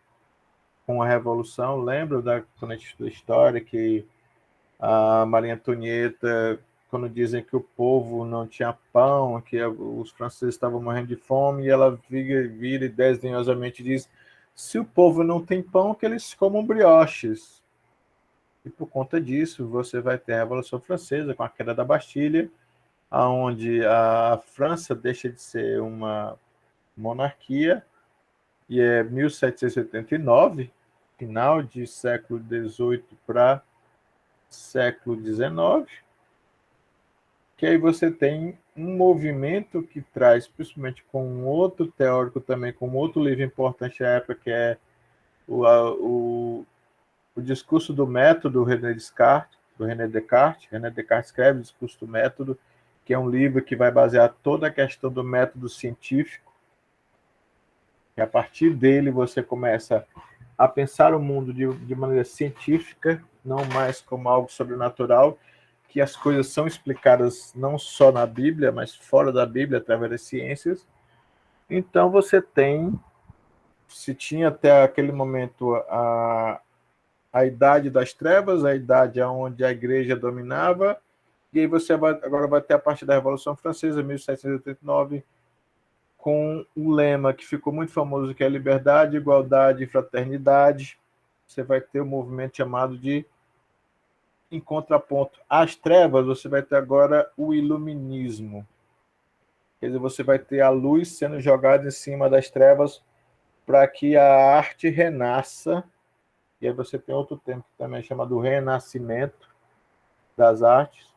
Com a Revolução, lembra quando a gente estuda história, que a Maria Antonieta, quando dizem que o povo não tinha pão, que os franceses estavam morrendo de fome, e ela vira e desdenhosamente diz: se o povo não tem pão, que eles comam brioches. E por conta disso, você vai ter a Revolução Francesa, com a queda da Bastilha, onde a França deixa de ser uma monarquia, e é 1789, final de século XVIII para século XIX, que aí você tem um movimento que traz, principalmente com um outro teórico também, com outro livro importante à época, que é o Discurso do Método, do René Descartes. René Descartes escreve o Discurso do Método, que é um livro que vai basear toda a questão do método científico, e a partir dele você começa a pensar o mundo de maneira científica, não mais como algo sobrenatural, que as coisas são explicadas não só na Bíblia, mas fora da Bíblia, através das ciências. Então você tem, se tinha até aquele momento a idade das trevas, a idade onde a igreja dominava, e aí você agora vai ter a partir da Revolução Francesa, 1789, com um lema que ficou muito famoso, que é liberdade, igualdade e fraternidade. Você vai ter um movimento chamado de, em contraponto às trevas, você vai ter agora o iluminismo. Quer dizer, você vai ter a luz sendo jogada em cima das trevas para que a arte renasça. E aí você tem outro termo que também é chamado renascimento das artes.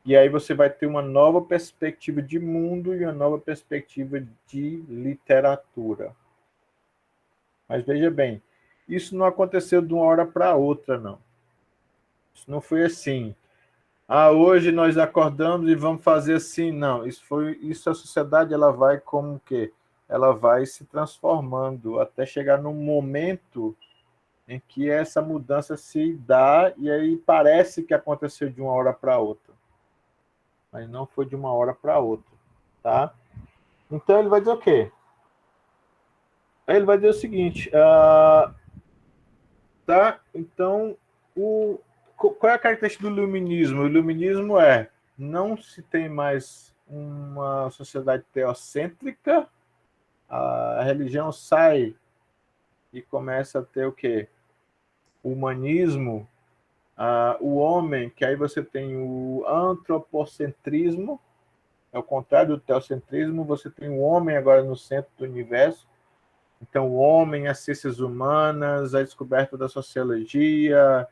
E aí você vai ter uma nova perspectiva de mundo e uma nova perspectiva de literatura. Mas veja bem, isso não aconteceu de uma hora para outra, não. Isso não foi assim. Hoje nós acordamos e vamos fazer assim. Não, isso a sociedade ela vai como que? Ela vai se transformando até chegar num momento em que essa mudança se dá e aí parece que aconteceu de uma hora para outra. Mas não foi de uma hora para outra, tá? Então ele vai dizer o quê? Aí ele vai dizer o seguinte, tá? Então, qual é a característica do iluminismo? O iluminismo não se tem mais uma sociedade teocêntrica, a religião sai e começa a ter o quê? O humanismo, o homem, que aí você tem o antropocentrismo, é o contrário do teocentrismo, você tem o homem agora no centro do universo. Então, o homem, as ciências humanas, a descoberta da sociologia,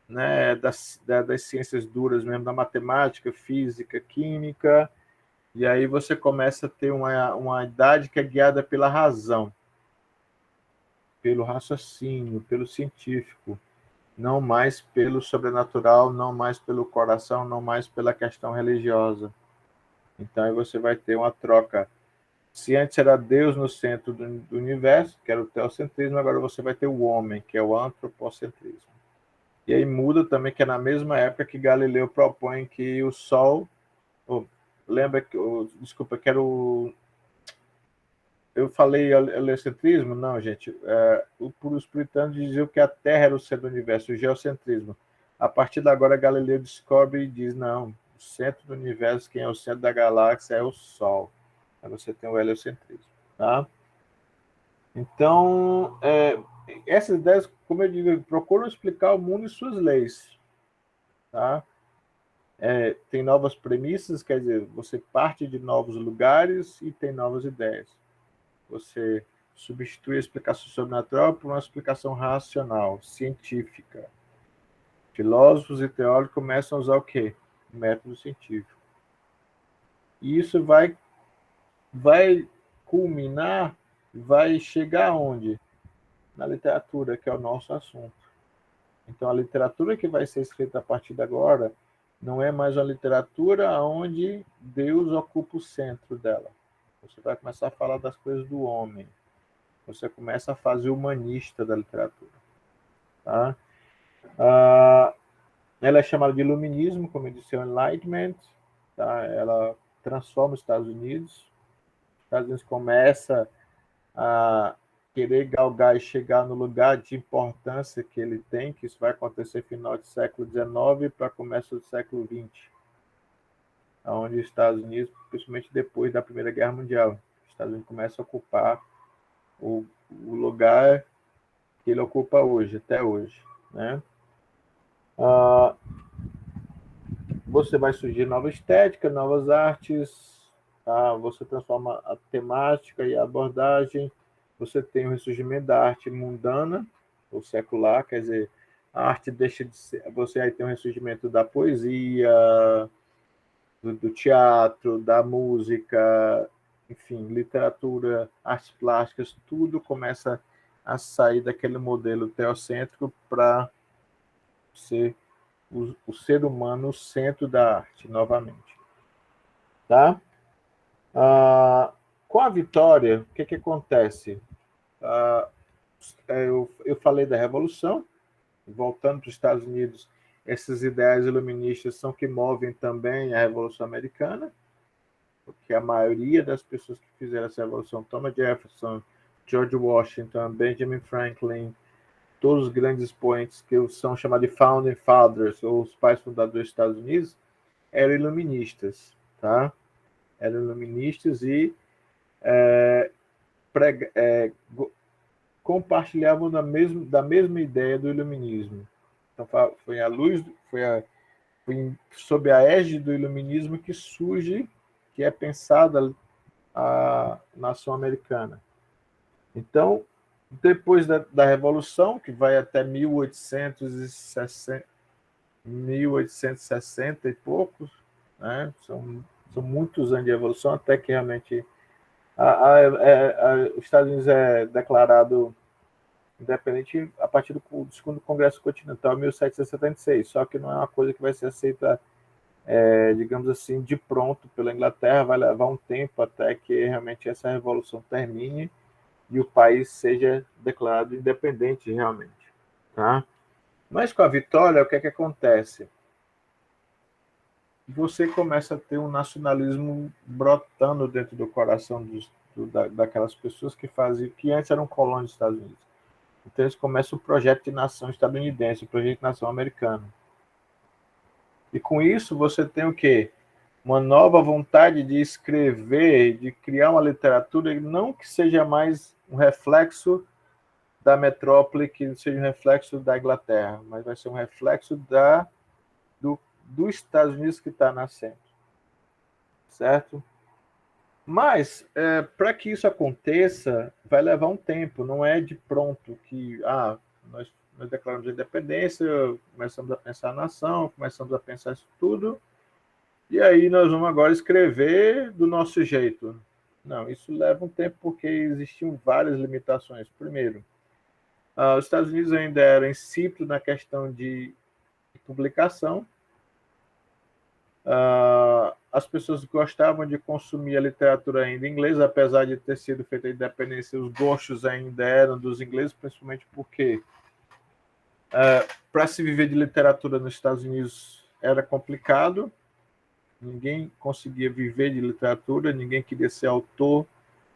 né, das ciências duras mesmo, da matemática, física, química, e aí você começa a ter uma idade que é guiada pela razão, pelo raciocínio, pelo científico, não mais pelo sobrenatural, não mais pelo coração, não mais pela questão religiosa. Então aí você vai ter uma troca. Se antes era Deus no centro do universo, que era o teocentrismo, agora você vai ter o homem, que é o antropocentrismo. E aí muda também que é na mesma época que Galileu propõe que o Sol... lembra que... desculpa, que era o... Eu falei heliocentrismo? Não, gente. Os puritanos diziam que a Terra era o centro do universo, o geocentrismo. A partir de agora, Galileu descobre e diz, não, o centro do universo, quem é o centro da galáxia é o Sol. Aí você tem o heliocentrismo. Tá? Então, essas ideias, como eu digo, procuram explicar o mundo e suas leis. Tá? Tem novas premissas, quer dizer, você parte de novos lugares e tem novas ideias. Você substitui a explicação sobrenatural por uma explicação racional, científica. Filósofos e teólogos começam a usar o quê? O método científico. E isso vai culminar, vai chegar aonde? Na literatura, que é o nosso assunto. Então, a literatura que vai ser escrita a partir de agora não é mais uma literatura onde Deus ocupa o centro dela. Você vai começar a falar das coisas do homem. Você começa a fase humanista da literatura. Tá? Ela é chamada de iluminismo, como eu disse, é o Enlightenment. Tá? Ela transforma os Estados Unidos. Os Estados Unidos começa a querer galgar e chegar no lugar de importância que ele tem, que isso vai acontecer no final do século XIX para começo do século XX, onde os Estados Unidos, principalmente depois da Primeira Guerra Mundial, os Estados Unidos começam a ocupar o lugar que ele ocupa hoje, até hoje. Né? Você vai surgir nova estética, novas artes, tá? Você transforma a temática e a abordagem. Você tem o ressurgimento da arte mundana, ou secular, quer dizer, a arte deixa de ser... Você aí tem o ressurgimento da poesia, do teatro, da música, enfim, literatura, artes plásticas, tudo começa a sair daquele modelo teocêntrico para ser o ser humano o centro da arte, novamente. Tá? Com a vitória, o que acontece? Eu falei da Revolução, voltando para os Estados Unidos, essas ideias iluministas são que movem também a Revolução Americana, porque a maioria das pessoas que fizeram essa revolução, Thomas Jefferson, George Washington, Benjamin Franklin, todos os grandes expoentes que são chamados de Founding Fathers, ou os pais fundadores dos Estados Unidos, eram iluministas, tá? Eram iluministas e compartilhavam da mesma ideia do iluminismo. Então, foi sob a égide do iluminismo que surge, que é pensada a nação americana. Então, depois da Revolução, que vai até 1860 e poucos, né? São muitos anos de Revolução, até que realmente os Estados Unidos é declarado independente a partir do segundo Congresso Continental, 1776, só que não é uma coisa que vai ser aceita, digamos assim, de pronto pela Inglaterra, vai levar um tempo até que realmente essa revolução termine e o país seja declarado independente realmente. Tá? Mas com a vitória, o que acontece? Você começa a ter um nacionalismo brotando dentro do coração daquelas pessoas que antes eram colônias dos Estados Unidos. Então eles começam o projeto de nação estadunidense, o projeto de nação americano. E com isso você tem o quê? Uma nova vontade de escrever, de criar uma literatura, não que seja mais um reflexo da metrópole, que seja um reflexo da Inglaterra, mas vai ser um reflexo dos Estados Unidos que está nascendo. Certo? Mas, para que isso aconteça, vai levar um tempo, não é de pronto que nós declaramos a independência, começamos a pensar a nação, começamos a pensar isso tudo, e aí nós vamos agora escrever do nosso jeito. Não, isso leva um tempo porque existiam várias limitações. Primeiro, os Estados Unidos ainda eram insípidos na questão de publicação. As pessoas gostavam de consumir a literatura ainda em inglês, apesar de ter sido feita a independência, os gostos ainda eram dos ingleses, principalmente porque para se viver de literatura nos Estados Unidos era complicado, ninguém conseguia viver de literatura, ninguém queria ser autor,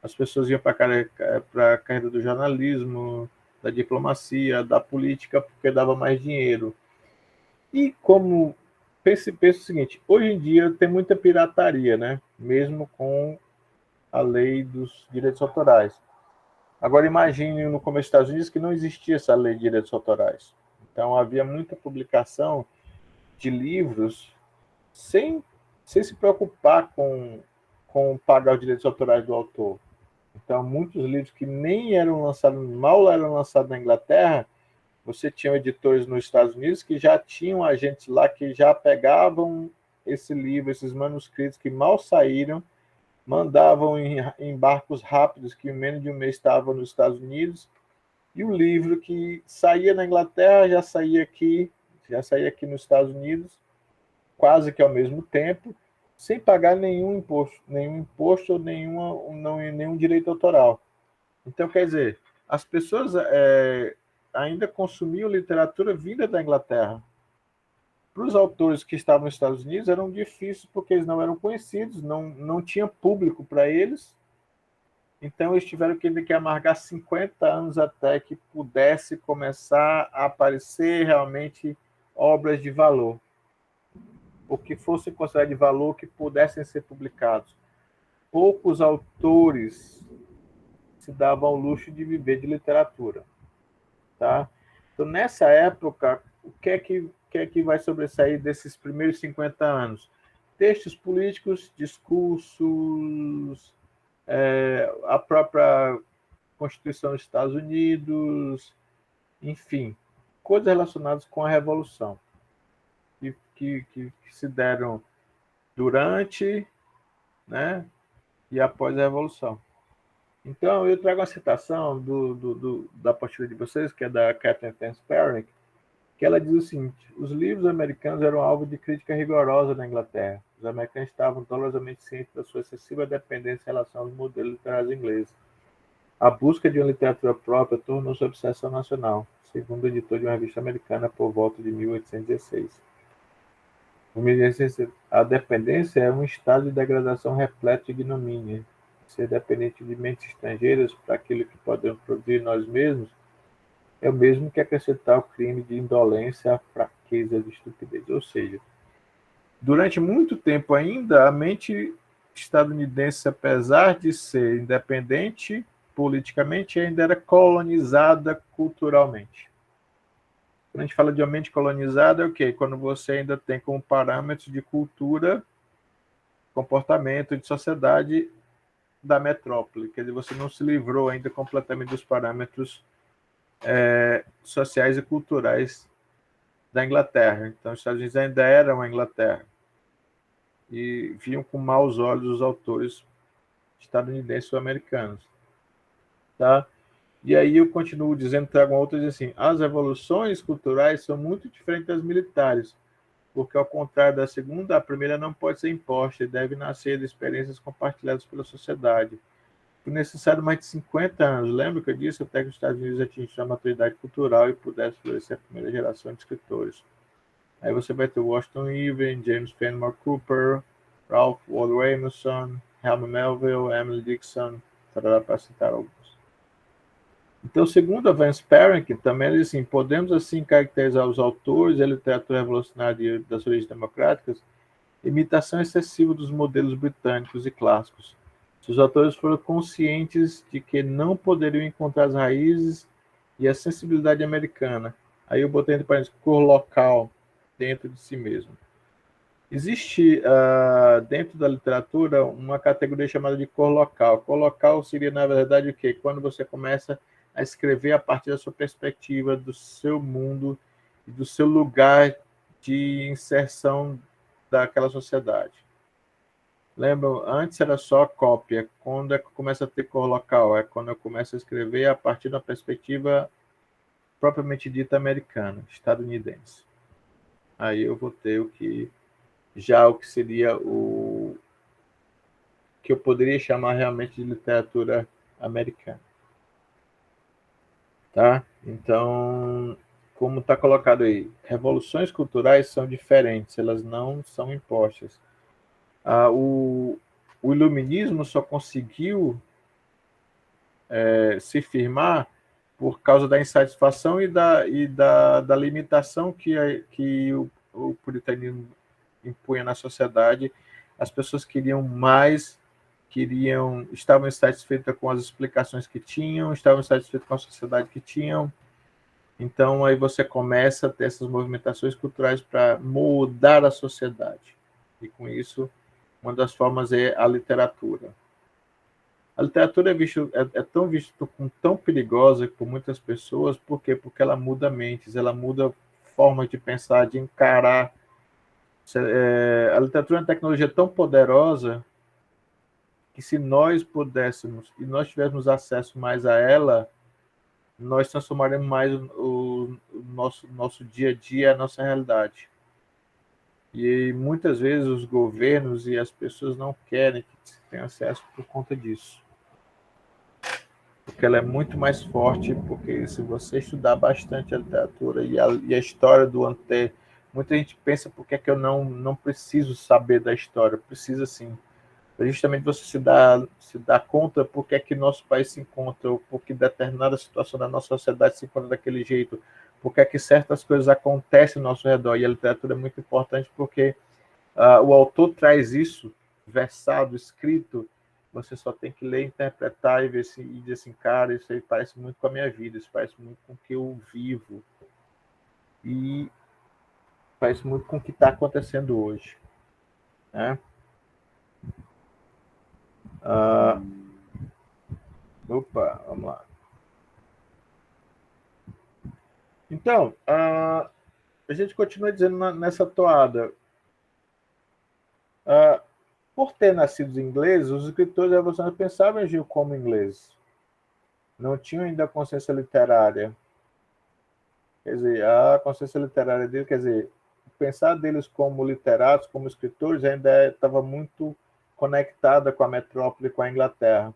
as pessoas iam para a carreira do jornalismo, da diplomacia, da política, porque dava mais dinheiro. E como pense o seguinte, hoje em dia tem muita pirataria, né? Mesmo com a lei dos direitos autorais. Agora imagine no começo dos Estados Unidos que não existia essa lei de direitos autorais. Então havia muita publicação de livros sem se preocupar com pagar os direitos autorais do autor. Então muitos livros que nem eram lançados, mal eram lançados na Inglaterra, você tinha editores nos Estados Unidos que já tinham agentes lá que já pegavam esse livro, esses manuscritos que mal saíram, mandavam em barcos rápidos que em menos de um mês estavam nos Estados Unidos, e o livro que saía na Inglaterra já saía aqui nos Estados Unidos, quase que ao mesmo tempo, sem pagar nenhum imposto ou nenhum direito autoral. Então, quer dizer, as pessoas ainda consumiam literatura vinda da Inglaterra. Para os autores que estavam nos Estados Unidos, eram difíceis porque eles não eram conhecidos, não tinha público para eles. Então, eles tiveram que amargar 50 anos até que pudesse começar a aparecer realmente obras de valor, ou que fossem consideradas de valor, que pudessem ser publicados. Poucos autores se davam ao luxo de viver de literatura. Tá? Então, nessa época, o que é que vai sobressair desses primeiros 50 anos? Textos políticos, discursos, a própria Constituição dos Estados Unidos, enfim, coisas relacionadas com a Revolução, que se deram durante, né, e após a Revolução. Então, eu trago uma citação da apostila de vocês, que é da Catherine Tansperry, que ela diz o seguinte: os livros americanos eram alvo de crítica rigorosa na Inglaterra. Os americanos estavam dolorosamente cientes da sua excessiva dependência em relação aos modelos literários ingleses. A busca de uma literatura própria tornou-se obsessão nacional, segundo o editor de uma revista americana por volta de 1816. A dependência é um estado de degradação repleto de ignomínia. Ser dependente de mentes estrangeiras para aquilo que podemos produzir nós mesmos é o mesmo que acrescentar o crime de indolência, a fraqueza de estupidez. Ou seja, durante muito tempo ainda, a mente estadunidense, apesar de ser independente politicamente, ainda era colonizada culturalmente. Quando a gente fala de uma mente colonizada, é o quê? Quando você ainda tem como parâmetros de cultura, comportamento, de sociedade da metrópole. Quer dizer, você não se livrou ainda completamente dos parâmetros sociais e culturais da Inglaterra. Então, os Estados Unidos ainda eram a Inglaterra. E viam com maus olhos os autores estadunidenses ou americanos. Tá? E aí eu continuo dizendo, trago outras assim, as revoluções culturais são muito diferentes das militares, porque ao contrário da segunda, a primeira não pode ser imposta e deve nascer de experiências compartilhadas pela sociedade. Foi necessário mais de 50 anos, lembra que eu disse até que os Estados Unidos atingiram a maturidade cultural e pudesse florescer a primeira geração de escritores. Aí você vai ter Washington Irving, James Fenimore Cooper, Ralph Waldo Emerson, Herman Melville, Emily Dickinson, para citar alguns. Então, segundo a Vance Perrin, também ele diz assim, podemos assim caracterizar os autores da literatura revolucionária das origens democráticas, imitação excessiva dos modelos britânicos e clássicos. Os autores foram conscientes de que não poderiam encontrar as raízes e a sensibilidade americana. Aí eu botei entre parênteses, cor local dentro de si mesmo. Existe dentro da literatura uma categoria chamada de cor local. Cor local seria, na verdade, o quê? Quando você começa a escrever a partir da sua perspectiva, do seu mundo e do seu lugar de inserção daquela sociedade. Lembram? Antes era só cópia. Quando é que começa a ter cor local? É quando eu começo a escrever a partir da perspectiva propriamente dita americana, estadunidense. Aí eu vou ter o que seria o que eu poderia chamar realmente de literatura americana. Tá? Então, como está colocado aí, revoluções culturais são diferentes, elas não são impostas. O iluminismo só conseguiu se firmar por causa da insatisfação e da limitação que o puritanismo impunha na sociedade. As pessoas queriam mais, estavam insatisfeitas com as explicações que tinham, estavam insatisfeitas com a sociedade que tinham. Então, aí você começa a ter essas movimentações culturais para mudar a sociedade. E, com isso, uma das formas é a literatura. A literatura é tão vista como tão perigosa por muitas pessoas, por quê? Porque ela muda mentes, ela muda formas de pensar, de encarar. A literatura é uma tecnologia tão poderosa que, se nós pudéssemos e nós tivéssemos acesso mais a ela, nós transformaremos mais o nosso dia a dia, a nossa realidade. E muitas vezes os governos e as pessoas não querem que se tenha acesso por conta disso. Porque ela é muito mais forte, porque se você estudar bastante a literatura e a história do Ante, muita gente pensa por que eu não preciso saber da história. Precisa sim. Justamente você se dá conta por que nosso país se encontra, ou por que determinada situação da nossa sociedade se encontra daquele jeito, por que certas coisas acontecem ao nosso redor. E a literatura é muito importante porque o autor traz isso, versado, escrito, você só tem que ler, interpretar e ver e dizer assim, cara, isso aí parece muito com a minha vida, isso parece muito com o que eu vivo. E parece muito com o que está acontecendo hoje. Né? Opa, vamos lá. Então, a gente continua dizendo nessa toada. Por ter nascido ingleses, os escritores revolucionários pensavam em agir como ingleses. Não tinham ainda a consciência literária. Quer dizer, a consciência literária dele, quer dizer, pensar deles como literatos, como escritores, ainda estava muito conectada com a metrópole, com a Inglaterra.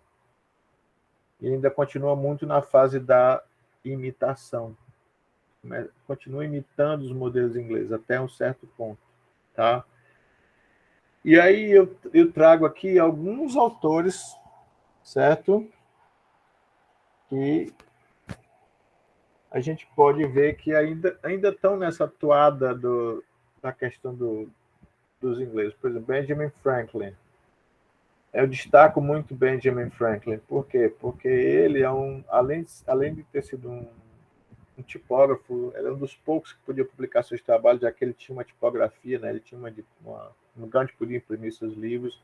E ainda continua muito na fase da imitação. Continua imitando os modelos ingleses até um certo ponto. Tá? E aí eu trago aqui alguns autores, certo? Que a gente pode ver que ainda estão nessa toada da questão dos ingleses. Por exemplo, Benjamin Franklin. Eu destaco muito Benjamin Franklin. Por quê? Porque ele é além de ter sido um tipógrafo, era um dos poucos que podia publicar seus trabalhos, já que ele tinha uma tipografia, né? Ele tinha um lugar onde podia imprimir seus livros.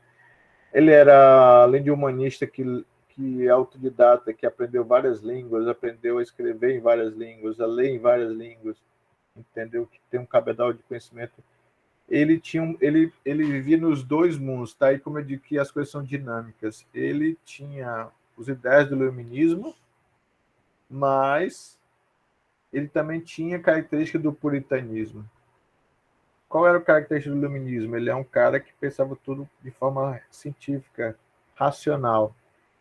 Ele era, além de humanista, que é autodidata, que aprendeu várias línguas, aprendeu a escrever em várias línguas, a ler em várias línguas, entendeu? Que tem um cabedal de conhecimento. Ele vivia nos dois mundos, tá? E como eu digo que as coisas são dinâmicas. Ele tinha os ideias do iluminismo, mas ele também tinha característica do puritanismo. Qual era a característica do iluminismo? Ele é um cara que pensava tudo de forma científica, racional,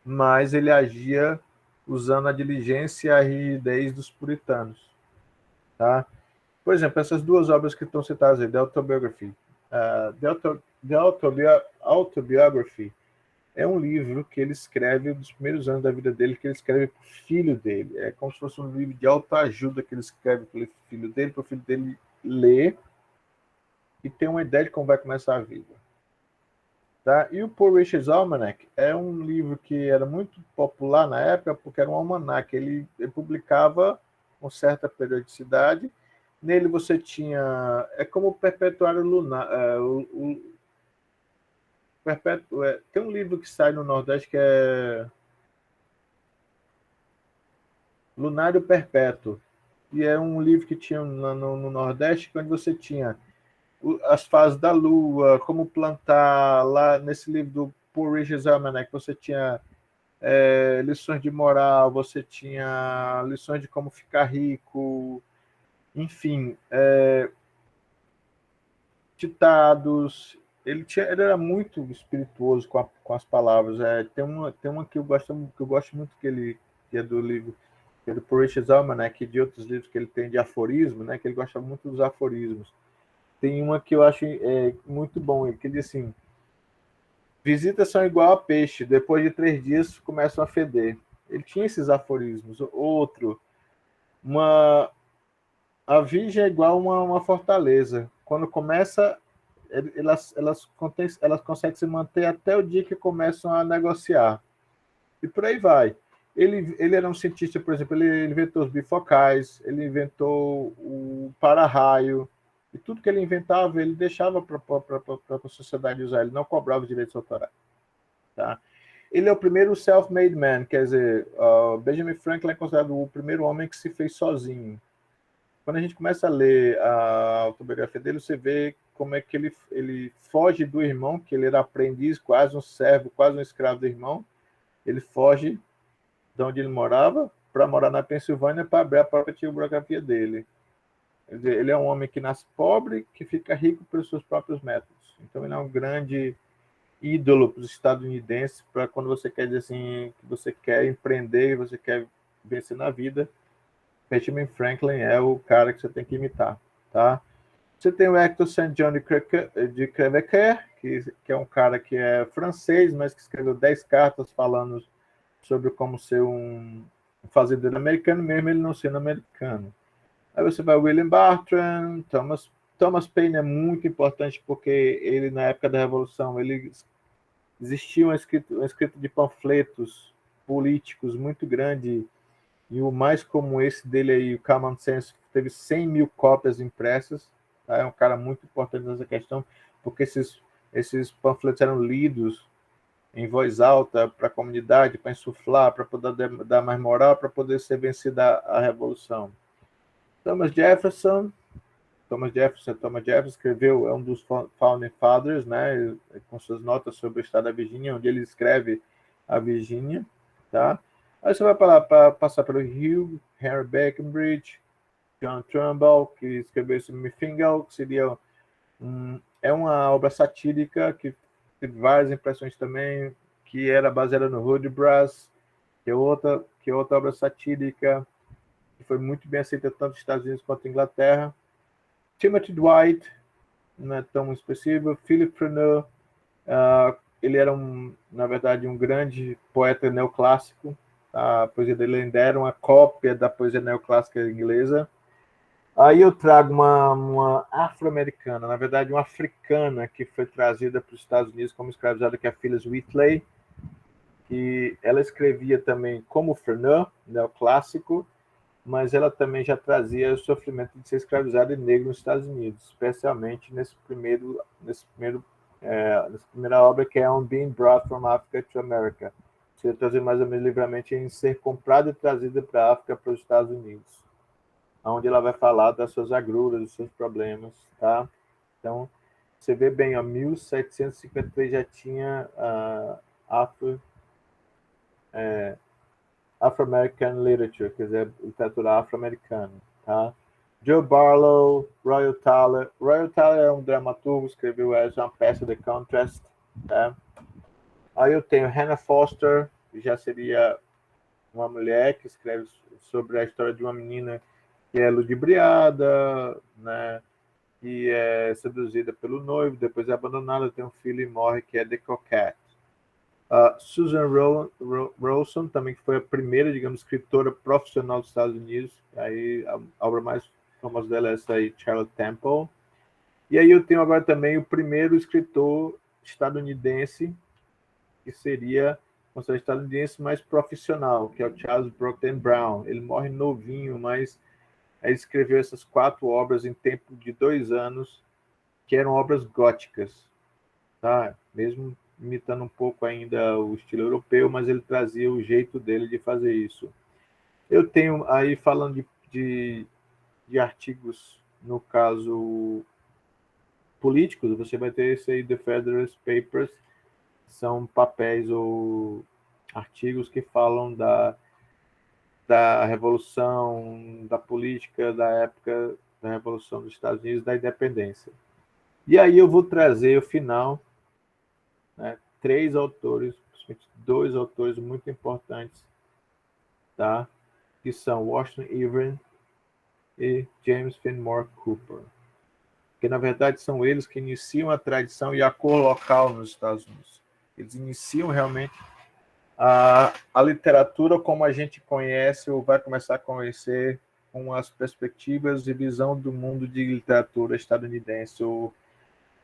mas ele agia usando a diligência e a rigidez dos puritanos. Tá? Por exemplo, essas duas obras que estão citadas aí, The Autobiography. The Autobiography é um livro que ele escreve nos primeiros anos da vida dele, que ele escreve para o filho dele. É como se fosse um livro de autoajuda que ele escreve para o filho dele ler e ter uma ideia de como vai começar a vida. Tá? E o Poor Richard's Almanac é um livro que era muito popular na época, porque era um almanac. Ele publicava com certa periodicidade. Nele você tinha... É como o Perpetuário Lunar. Tem um livro que sai no Nordeste que é Lunário Perpétuo. E é um livro que tinha no Nordeste, onde você tinha as fases da Lua, como plantar. Lá nesse livro do Poor Richard's Almanac, você tinha lições de moral, você tinha lições de como ficar rico, enfim, ditados. Ele era muito espirituoso com as palavras. Tem uma que eu gosto muito que é do livro, que é do Poor Richard's Almanac, de outros livros que ele tem de aforismo, né, que ele gosta muito dos aforismos. Tem uma que eu acho muito bom, que ele diz assim: visitas são igual a peixe, depois de 3 dias começam a feder. Ele tinha esses aforismos. Outro, a virgem é igual uma fortaleza. Quando começa, elas conseguem se manter até o dia que começam a negociar. E por aí vai. Ele era um cientista, por exemplo, ele inventou os bifocais, ele inventou o para-raio, e tudo que ele inventava, ele deixava para a sociedade usar, ele não cobrava os direitos autorais. Tá? Ele é o primeiro self-made man, quer dizer, Benjamin Franklin é considerado o primeiro homem que se fez sozinho. Quando a gente começa a ler a autobiografia dele, você vê como é que ele foge do irmão, que ele era aprendiz, quase um servo, quase um escravo do irmão. Ele foge de onde ele morava para morar na Pensilvânia para abrir a própria biografia dele. Quer dizer, ele é um homem que nasce pobre, que fica rico pelos seus próprios métodos. Então ele é um grande ídolo para os estadunidenses, para quando você quer dizer assim, que você quer empreender, você quer vencer na vida, Benjamin Franklin é o cara que você tem que imitar, tá? Você tem o Hector St. John de Crèvecoeur, que é um cara que é francês, mas que escreveu 10 cartas falando sobre como ser um fazendeiro americano, mesmo ele não sendo americano. Aí você vai William Bartram, Thomas Paine é muito importante porque ele, na época da Revolução, existia uma escrita de panfletos políticos muito grande, e o mais comum esse dele aí, o Common Sense, teve 100 mil cópias impressas. Tá? É um cara muito importante nessa questão, porque esses panfletos eram lidos em voz alta para a comunidade, para insuflar, para poder dar mais moral, para poder ser vencida a Revolução. Thomas Jefferson escreveu, é um dos Founding Fathers, né, com suas notas sobre o estado da Virgínia, onde ele escreve a Virgínia, tá? Aí você vai passar pelo Hugh Henry Breckinridge, John Trumbull, que escreveu esse Fingal, que seria é uma obra satírica que teve várias impressões também, que era baseada no Hudibras, que é outra obra satírica, que foi muito bem aceita tanto nos Estados Unidos quanto na Inglaterra. Timothy Dwight, não é tão expressivo. Philip Freneau, ele era, na verdade, um grande poeta neoclássico. A poesia dele ainda era uma cópia da poesia neoclássica inglesa. Aí eu trago uma afro-americana, na verdade, uma africana, que foi trazida para os Estados Unidos como escravizada, que é a Phyllis Wheatley, que ela escrevia também como Freneau, neoclássico, mas ela também já trazia o sofrimento de ser escravizada e negro nos Estados Unidos, especialmente nessa primeira obra, que é On Being Brought from Africa to America. Você trazer mais ou menos livremente em ser comprada e trazida para a África, para os Estados Unidos, onde ela vai falar das suas agruras, dos seus problemas, tá? Então, você vê bem, ó, 1753 já tinha Afro-American Literature, quer dizer, literatura afro-americana, tá? Joe Barlow, Royal Thaler. Royal Thaler é um dramaturgo, escreveu uma peça The Contrast, tá? Aí eu tenho Hannah Foster, que já seria uma mulher que escreve sobre a história de uma menina que é ludibriada, né? Que é seduzida pelo noivo, depois é abandonada, tem um filho e morre, que é The Coquette. Susan Rowson, também, que foi a primeira, digamos, escritora profissional dos Estados Unidos. Aí a obra mais famosa dela é essa aí, Charlotte Temple. E aí eu tenho agora também o primeiro escritor estadunidense, que seria considerado estadunidense mais profissional, que é o Charles Brockden Brown. Ele morre novinho, mas ele escreveu essas 4 obras em tempo de 2 anos, que eram obras góticas, tá? Mesmo imitando um pouco ainda o estilo europeu, mas ele trazia o jeito dele de fazer isso. Eu tenho aí, falando de artigos, no caso políticos, você vai ter esse aí, The Federalist Papers, são papéis ou artigos que falam da revolução, da política da época da Revolução dos Estados Unidos, da independência. E aí eu vou trazer, ao final, né, 3 autores, principalmente 2 autores muito importantes, tá? Que são Washington Irving e James Fenimore Cooper. Que, na verdade, são eles que iniciam a tradição e a cor local nos Estados Unidos. Eles iniciam realmente a literatura como a gente conhece ou vai começar a conhecer, com as perspectivas e visão do mundo de literatura estadunidense ou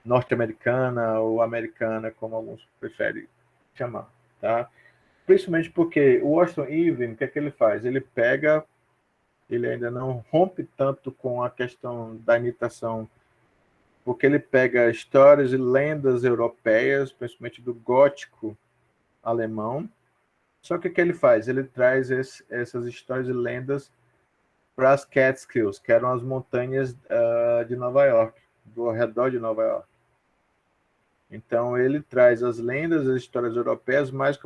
norte-americana ou americana, como alguns preferem chamar, tá? Principalmente porque o Washington Irving, o que é que ele faz? Ele ainda não rompe tanto com a questão da imitação, porque ele pega histórias e lendas europeias, principalmente do gótico alemão. Só que o que ele faz? Ele traz essas histórias e lendas para as Catskills, que eram as montanhas de Nova York, do redor de Nova York. Então ele traz as lendas, as histórias europeias, mas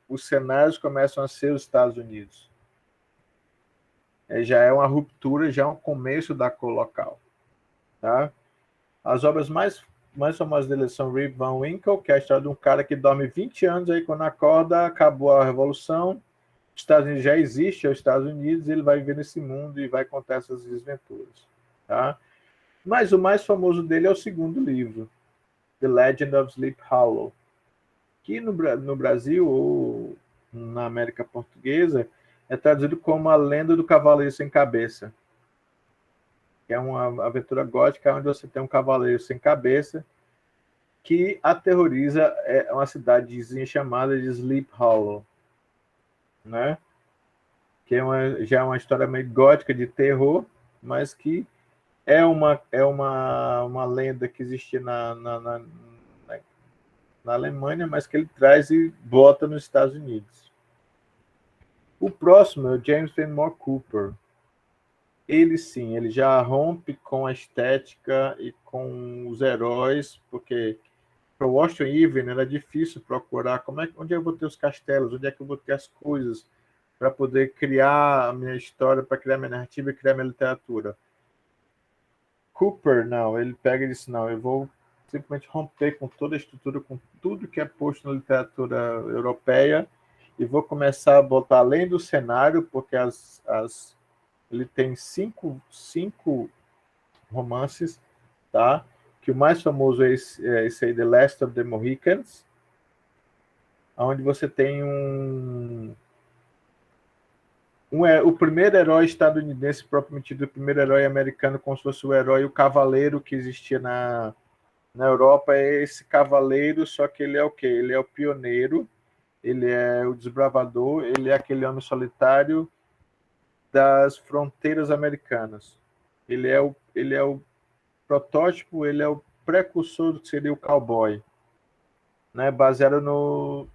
os cenários começam a ser os Estados Unidos. Já é uma ruptura, já é um começo da cor local, tá? As obras mais famosas dele são Rip Van Winkle, que é a história de um cara que dorme 20 anos, aí quando acorda, acabou a Revolução, os Estados Unidos já existe, é os Estados Unidos, e ele vai viver nesse mundo e vai contar essas desventuras, tá? Mas o mais famoso dele é o segundo livro, The Legend of Sleep Hollow, que no Brasil ou na América Portuguesa é traduzido como A Lenda do Cavaleiro Sem Cabeça, que é uma aventura gótica onde você tem um cavaleiro sem cabeça que aterroriza uma cidadezinha chamada de Sleep Hollow, né? Que já é uma história meio gótica de terror, mas que é uma lenda que existia na Alemanha, mas que ele traz e bota nos Estados Unidos. O próximo é o James Fenimore Cooper. Ele sim, ele já rompe com a estética e com os heróis, porque para o Washington Irving era difícil procurar onde eu vou ter os castelos, onde é que eu vou ter as coisas para poder criar a minha história, para criar minha narrativa e criar minha literatura. Cooper, não, ele pega e diz, não, eu vou simplesmente romper com toda a estrutura, com tudo que é posto na literatura europeia, e vou começar a botar além do cenário, porque ele tem cinco romances, tá? Que o mais famoso é esse aí, The Last of the Mohicans, onde você tem o primeiro herói estadunidense propriamente dito, o primeiro herói americano, como se fosse o herói, o cavaleiro que existia na Europa, é esse cavaleiro, só que ele é o quê? Ele é o pioneiro, ele é o desbravador, ele é aquele homem solitário das fronteiras americanas. Ele é o protótipo, ele é o precursor do que seria o cowboy, né? Baseado no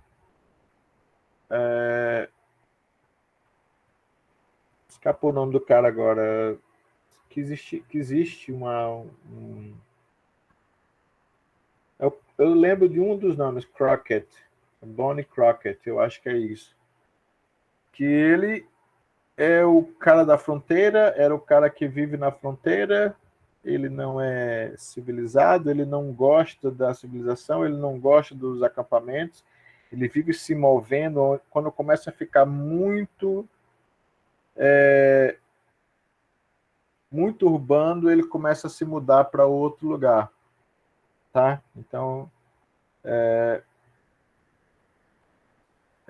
escapou o nome do cara agora, que existe eu lembro de um dos nomes, Crockett, Bonnie Crockett, eu acho que é isso, que ele é o cara da fronteira, era o cara que vive na fronteira, ele não é civilizado, ele não gosta da civilização, ele não gosta dos acampamentos, ele vive se movendo, quando começa a ficar muito urbano, ele começa a se mudar para outro lugar, tá? Então,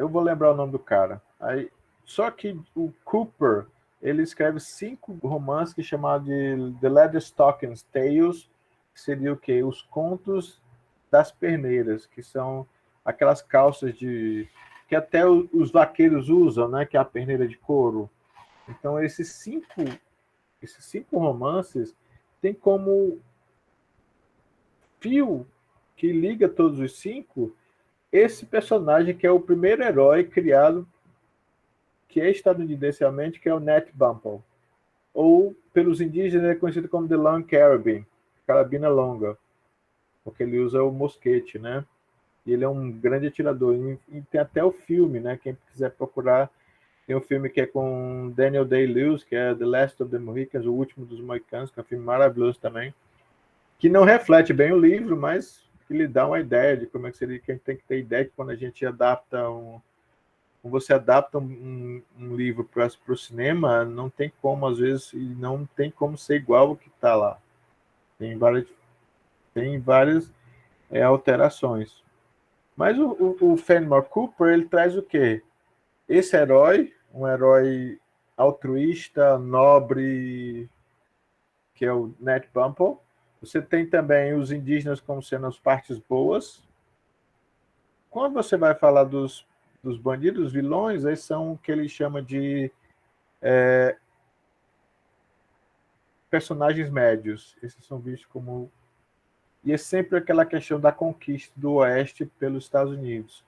eu vou lembrar o nome do cara. Aí, só que o Cooper, ele escreve 5 romances que chamavam de The Leatherstocking's Tales, que seria o quê? Os contos das perneiras, que são aquelas calças de que até os vaqueiros usam, né? Que é a perneira de couro. Então, esses cinco romances têm como fio que liga todos os 5 esse personagem que é o primeiro herói criado, que é estadunidensemente, que é o Nat Bumpel. Ou, pelos indígenas, é conhecido como The Long Carabine, carabina longa, porque ele usa o mosquete, né? E ele é um grande atirador. E tem até o filme, né? Quem quiser procurar, tem um filme que é com Daniel Day-Lewis, que é The Last of the Mohicans, O Último dos Mohicanos, que é um filme maravilhoso também, que não reflete bem o livro, mas que lhe dá uma ideia de como é que seria, que a gente tem que ter ideia que quando a gente adapta quando você adapta um livro para o cinema, não tem como, às vezes, e não tem como ser igual ao que está lá. Tem várias alterações. Mas o Fenimore Cooper, ele traz o quê? Esse herói, um herói altruísta, nobre, que é o Nat Bumpel. Você tem também os indígenas como sendo as partes boas. Quando você vai falar dos bandidos, vilões, eles são o que ele chama de personagens médios. Esses são vistos como... E é sempre aquela questão da conquista do Oeste pelos Estados Unidos.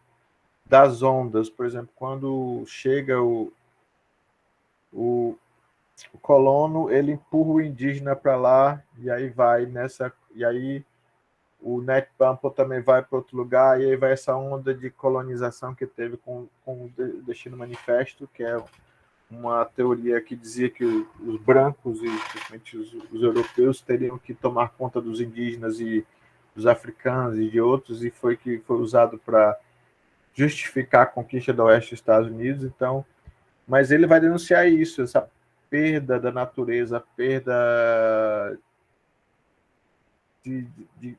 Das ondas, por exemplo, quando chega o colono, ele empurra o indígena para lá, e aí vai nessa... E aí o Nat Bumpel também vai para outro lugar, e aí vai essa onda de colonização que teve com o Destino Manifesto, que é uma teoria que dizia que os brancos e principalmente os europeus teriam que tomar conta dos indígenas e dos africanos e de outros, e foi usado para justificar a conquista do Oeste dos Estados Unidos. Então, mas ele vai denunciar isso, essa perda da natureza, a perda de, de,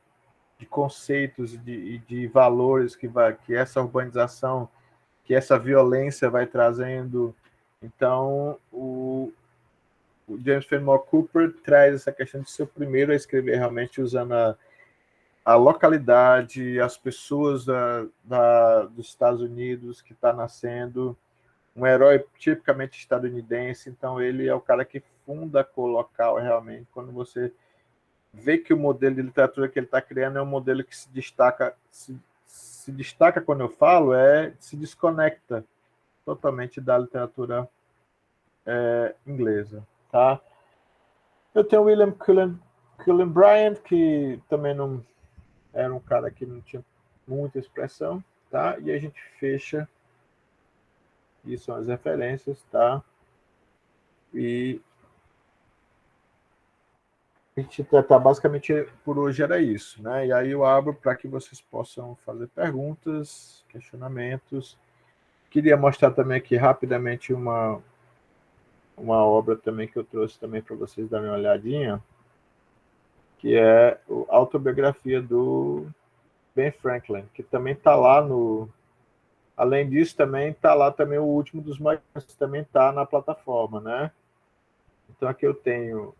de conceitos e de valores que essa urbanização, que essa violência vai trazendo. Então, o James Fenimore Cooper traz essa questão de ser o primeiro a escrever realmente usando a localidade, as pessoas dos Estados Unidos que está nascendo, um herói tipicamente estadunidense. Então ele é o cara que funda o local realmente. Quando você vê que o modelo de literatura que ele está criando é um modelo que se destaca, se destaca quando eu falo, se desconecta totalmente da literatura inglesa, tá? Eu tenho o William Cullen Bryant, que também não era um cara que não tinha muita expressão, tá? E a gente fecha, isso são as referências, tá? E a gente tratar basicamente por hoje era isso, né? E aí eu abro para que vocês possam fazer perguntas, questionamentos. Queria mostrar também aqui rapidamente uma obra também que eu trouxe também para vocês darem uma olhadinha, que é a autobiografia do Ben Franklin, que também está lá no... Além disso, também está lá também o Último dos Mohicanos, que também está na plataforma, né? Então aqui eu tenho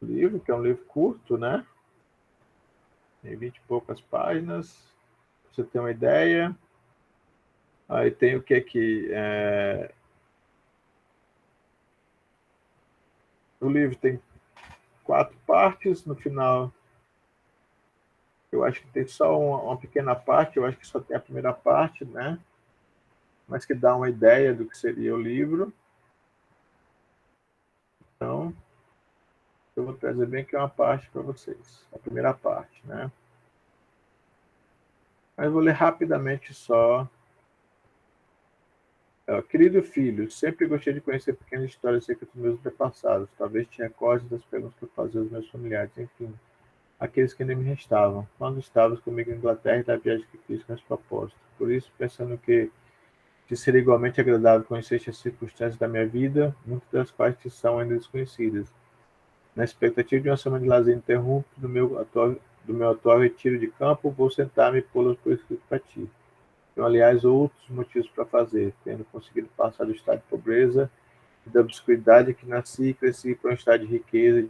o livro, que é um livro curto, né? Tem 20 e poucas páginas, pra você ter uma ideia. Aí tem o que aqui? O livro tem 4 partes, no final eu acho que tem só uma pequena parte, eu acho que só tem a primeira parte, né? Mas que dá uma ideia do que seria o livro. Então, eu vou trazer bem aqui uma parte para vocês, a primeira parte, né? Mas eu vou ler rapidamente só. Querido filho, sempre gostei de conhecer pequenas histórias acerca dos meus antepassados. Talvez te recordes das perguntas que eu fazia aos meus familiares, enfim, aqueles que nem me restavam, quando estavas comigo na Inglaterra e da viagem que fiz com esse propósito. Por isso, pensando que te seria igualmente agradável conhecer as circunstâncias da minha vida, muitas das quais te são ainda desconhecidas. Na expectativa de uma semana de lazer interrompido do meu atual do meu atual retiro de campo, vou sentar-me e pô-las por escrito para ti. Tenho, aliás, outros motivos para fazer, tendo conseguido passar do estado de pobreza e da obscuridade que nasci e cresci para um estado de riqueza,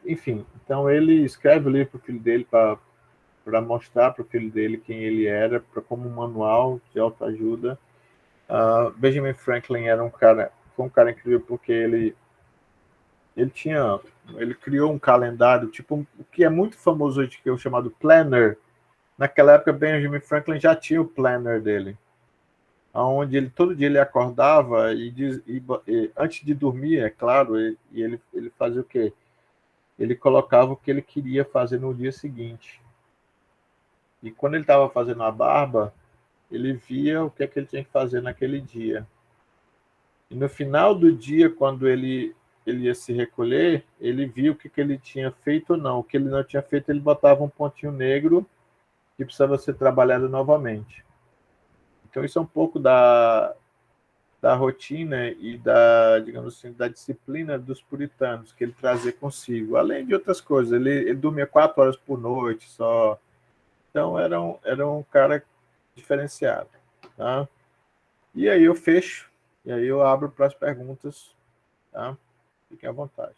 enfim. Então ele escreve o livro para o filho dele para mostrar para o filho dele quem ele era, como um manual de autoajuda. Benjamin Franklin foi um cara incrível porque ele criou um calendário, tipo, o que é muito famoso hoje, que é o chamado planner. Naquela época, Benjamin Franklin já tinha o planner dele, onde ele todo dia ele acordava e antes de dormir, é claro, ele fazia o quê? Ele colocava o que ele queria fazer no dia seguinte. E quando ele estava fazendo a barba, ele via o que é que ele tinha que fazer naquele dia. E no final do dia, quando ele ia se recolher, ele viu o que ele tinha feito ou não. O que ele não tinha feito, ele botava um pontinho negro que precisava ser trabalhado novamente. Então, isso é um pouco da rotina e digamos assim, da disciplina dos puritanos que ele trazia consigo, além de outras coisas. Ele dormia 4 horas por noite só. Então, era um cara diferenciado. Tá? E aí eu fecho, e aí eu abro para as perguntas. Tá? Fiquem à vontade.